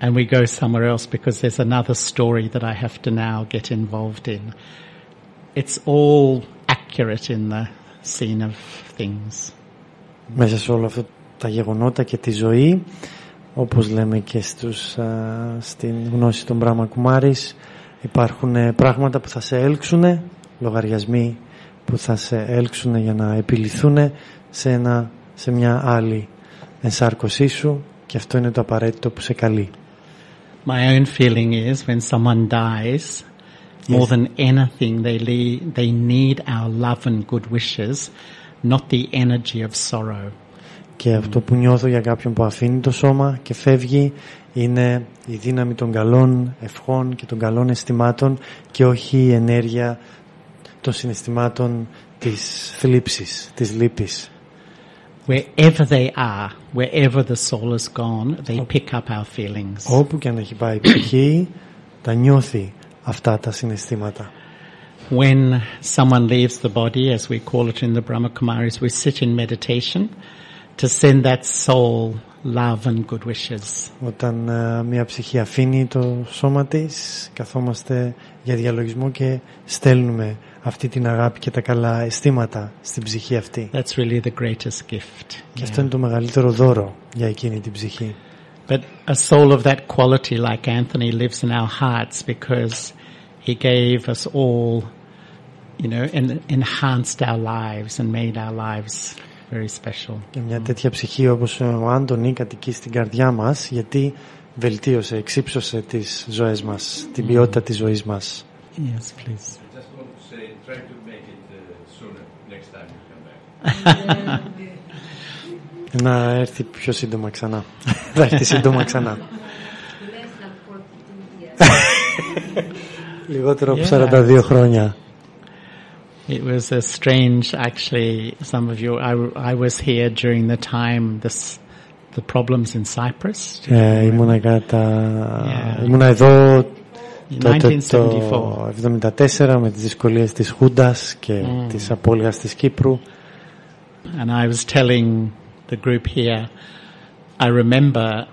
and we go somewhere else because there's another story that I have to now get involved in. It's all accurate in the scene of things. Μέσα σε όλα αυτά τα γεγονότα και τη ζωή, όπως λέμε και στην γνώση των Brahma Kumaris, υπάρχουν πράγματα που θα σε έλξουν, λογαριασμοί που θα σε έλξουν για να επιληθούν σε μια άλλη ενσάρκωσή σου, και αυτό είναι το απαραίτητο που σε καλεί. My own feeling is when someone dies, more than anything they need our love and good wishes, not the energy of sorrow. Και αυτό που νιώθω για κάποιον που αφήνει το σώμα και φεύγει είναι η δύναμη των καλών ευχών και των καλών αισθημάτων και όχι η ενέργεια των συναισθημάτων της θλίψης, της λύπης. Wherever they are, wherever the soul is gone, they pick up our feelings. Όπου και αν έχει πάει η ψυχή, τα νιώθει αυτά τα συναισθήματα. When someone leaves the body, as we call it in the Brahma Kumaris, we sit in meditation to send that soul love and good wishes. Όταν μια ψυχή αφήνει το σώμα της, καθόμαστε για διαλογισμό και στέλνουμε αυτή την αγάπη και τα καλά αισθήματα στην ψυχή αυτή. That's really the greatest gift. Και αυτό είναι το μεγαλύτερο δώρο για εκείνη την ψυχή. But a soul of that quality like Anthony lives in our hearts because he gave us all, you know, and enhanced our lives and made our lives very special. Και μια τέτοια ψυχή όπως ο Άντωνη κατοικεί στην καρδιά μας, γιατί βελτίωσε, εξύψωσε τις ζωές μας, την ποιότητα της ζωής μας. Yes, please. Just want to say, try to make it sooner next time you come back. Να έρθει πιο σύντομα ξανά. Θα έρθει σύντομα ξανά. Λιγότερο από 42 χρόνια. It was a strange, actually, some of you, I was here during the time, the problems in Cyprus. Ήμουνα εδώ Τότε το 1974 με τις δυσκολίες της Χούντας και της απώλειας της Κύπρου. And I was telling the group here, I remember,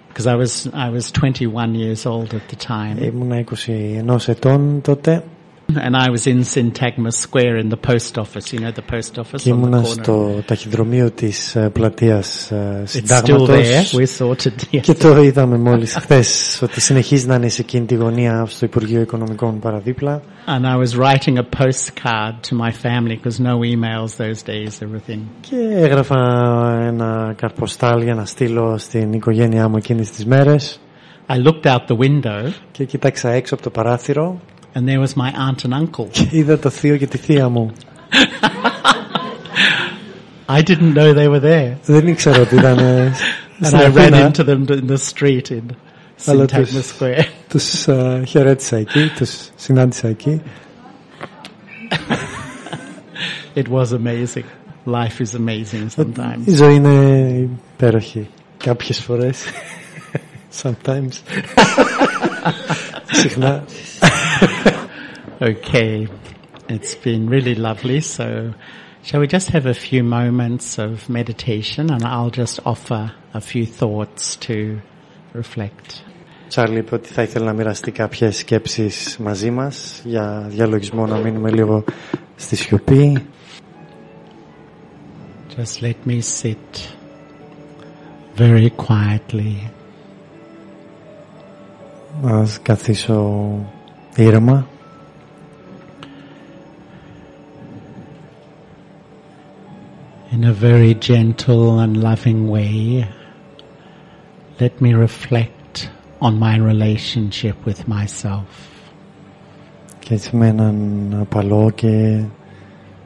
because I was 21 years old at the time. Ήμουνα 21 ετών τότε. And I was in Syntagma Square in the post office, you know, the post office on the corner. Ήμουνα στο ταχυδρομείο της πλατείας Συντάγματος. It's still there. We sorted Και το είδαμε μόλις χθες ότι συνεχίζει να είναι σε εκείνη τη γωνία στο Υπουργείο Οικονομικών παραδίπλα. And I was writing a postcard to my family because no emails those days, everything. Και έγραφα ένα καρποστάλ για να στείλω στην οικογένειά μου εκείνες τις μέρες. I looked out the window. Και κοίταξα έξω από το παράθυρο. And there was my aunt and uncle. Και είδα το θείο και τη θεία μου. I didn't know they were there. Δεν ήξερα ότι ήταν. And I ran into them in the street in Syntagma Square. Τους χαιρέτησα εκεί, τους συνάντησα εκεί. It was amazing. Life is amazing sometimes. Η ζωή είναι υπέροχη κάποιες φορές. Sometimes. Συχνά. Okay, it's been really lovely. So, shall we just have a few moments of meditation, and I'll just offer a few thoughts to reflect. Τσάρλι είπε ότι θα ήθελα να μοιραστεί κάποιες σκέψεις μαζί μας για διαλογισμό, να μείνουμε λίγο στη σιωπή. Just let me sit very quietly. Ας καθίσω ήρεμα. In a very gentle and loving way, let me reflect on my relationship with myself. Και έτσι με έναν απαλό και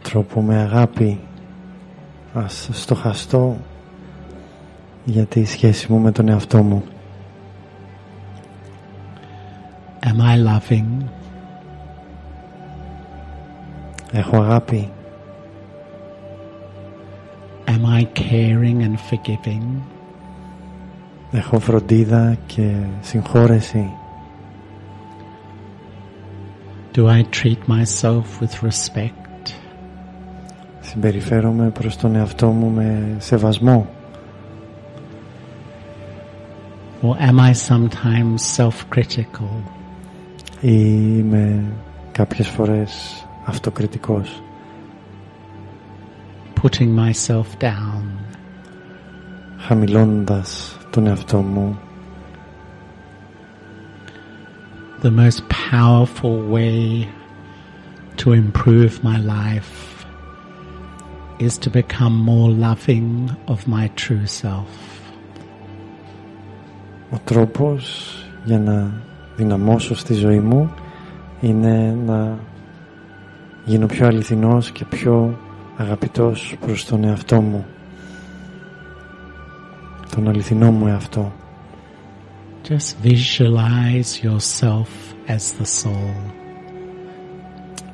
τρόπο με αγάπη ας στοχαστώ για τη σχέση μου με τον εαυτό μου. Am I loving? Έχω αγάπη. Am I caring and forgiving? Έχω φροντίδα και συγχώρεση. Do I treat myself with respect? Συμπεριφέρομαι προς τον εαυτό μου με σεβασμό. Or am I sometimes self-critical? Ή είμαι κάποιες φορές αυτοκριτικός. Putting myself down. Χαμηλώνοντας τον εαυτό μου. The most powerful way to improve my life is to become more loving of my true self. Ο τρόπος για να δυναμώσω στη ζωή μου είναι να γίνω πιο αληθινός και πιο αγαπητός προς τον εαυτό μου, τον αληθινό μου εαυτό. Just visualize yourself as the soul.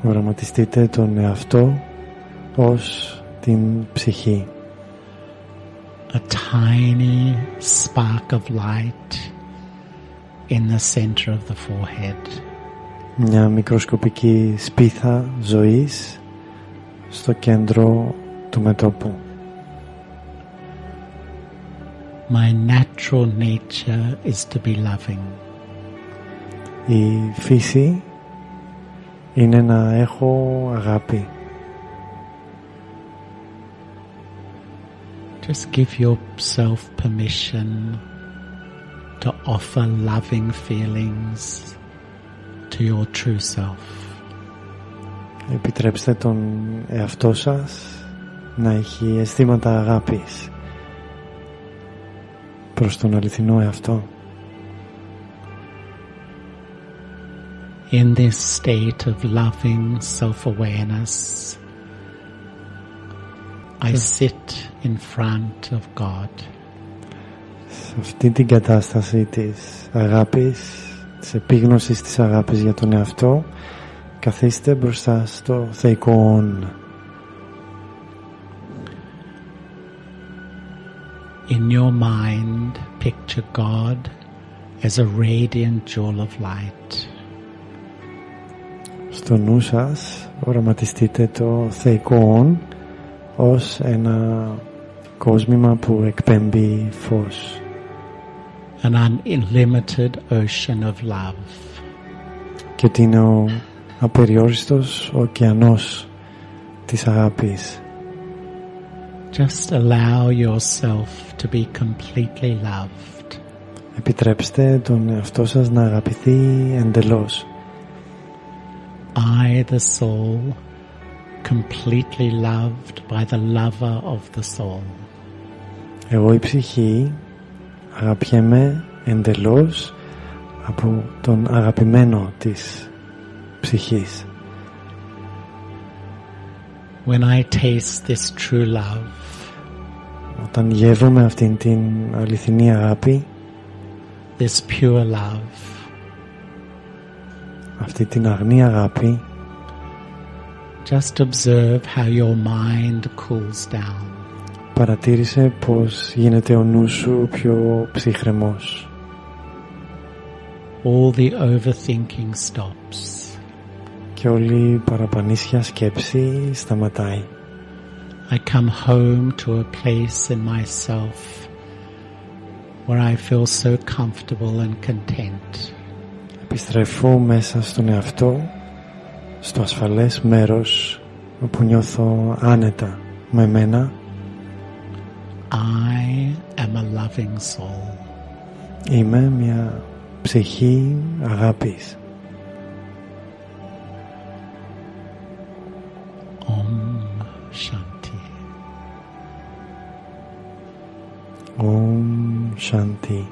Οραματιστείτε τον εαυτό ως την ψυχή. A tiny spark of light in the center of the forehead. Μια μικροσκοπική σπίθα ζωής στο κέντρο του μετώπου. My natural nature is to be loving. Η φύση είναι να έχω αγάπη. Just give yourself permission to offer loving feelings to your true self. Επιτρέψτε τον εαυτό σας να έχει αισθήματα αγάπης προς τον αληθινό εαυτό. In this state of loving self-awareness, I sit in front of God. Σε αυτή την κατάσταση της αγάπης, της επίγνωσης της αγάπης για τον εαυτό, καθίστε μπροστά στο θεϊκό όν. In your mind, picture God as a radiant jewel of light. στο νου σας οραματιστείτε το θεϊκό «ον» ως ένα κόσμημα που εκπέμπει φως. An unlimited ocean of love. Και ότι είναι ο απεριόριστος ωκεανός της αγάπης. Just allow yourself to be completely loved. Επιτρέψτε τον εαυτό σας να αγαπηθεί εντελώς. I, the soul, completely loved by the lover of the soul. Εγώ η ψυχή αγαπιέμαι εντελώς από τον αγαπημένο της ψυχής. When I taste this true love, όταν γεύομαι αυτήν την αληθινή αγάπη, this pure love, αυτή την αγνή αγάπη, just observe how your mind cools down. Παρατήρησε πως γίνεται ο νους σου πιο ψυχρεμός. All the overthinking stops. Και όλη η παραπανήσια σκέψη σταματάει. I come home to a place in myself where I feel so comfortable and content. Επιστρέφω μέσα στον εαυτό, στο ασφαλές μέρος όπου νιώθω άνετα με μένα. I am a loving soul. Είμαι μια ψυχή αγάπης. Om Shanti. Om Shanti.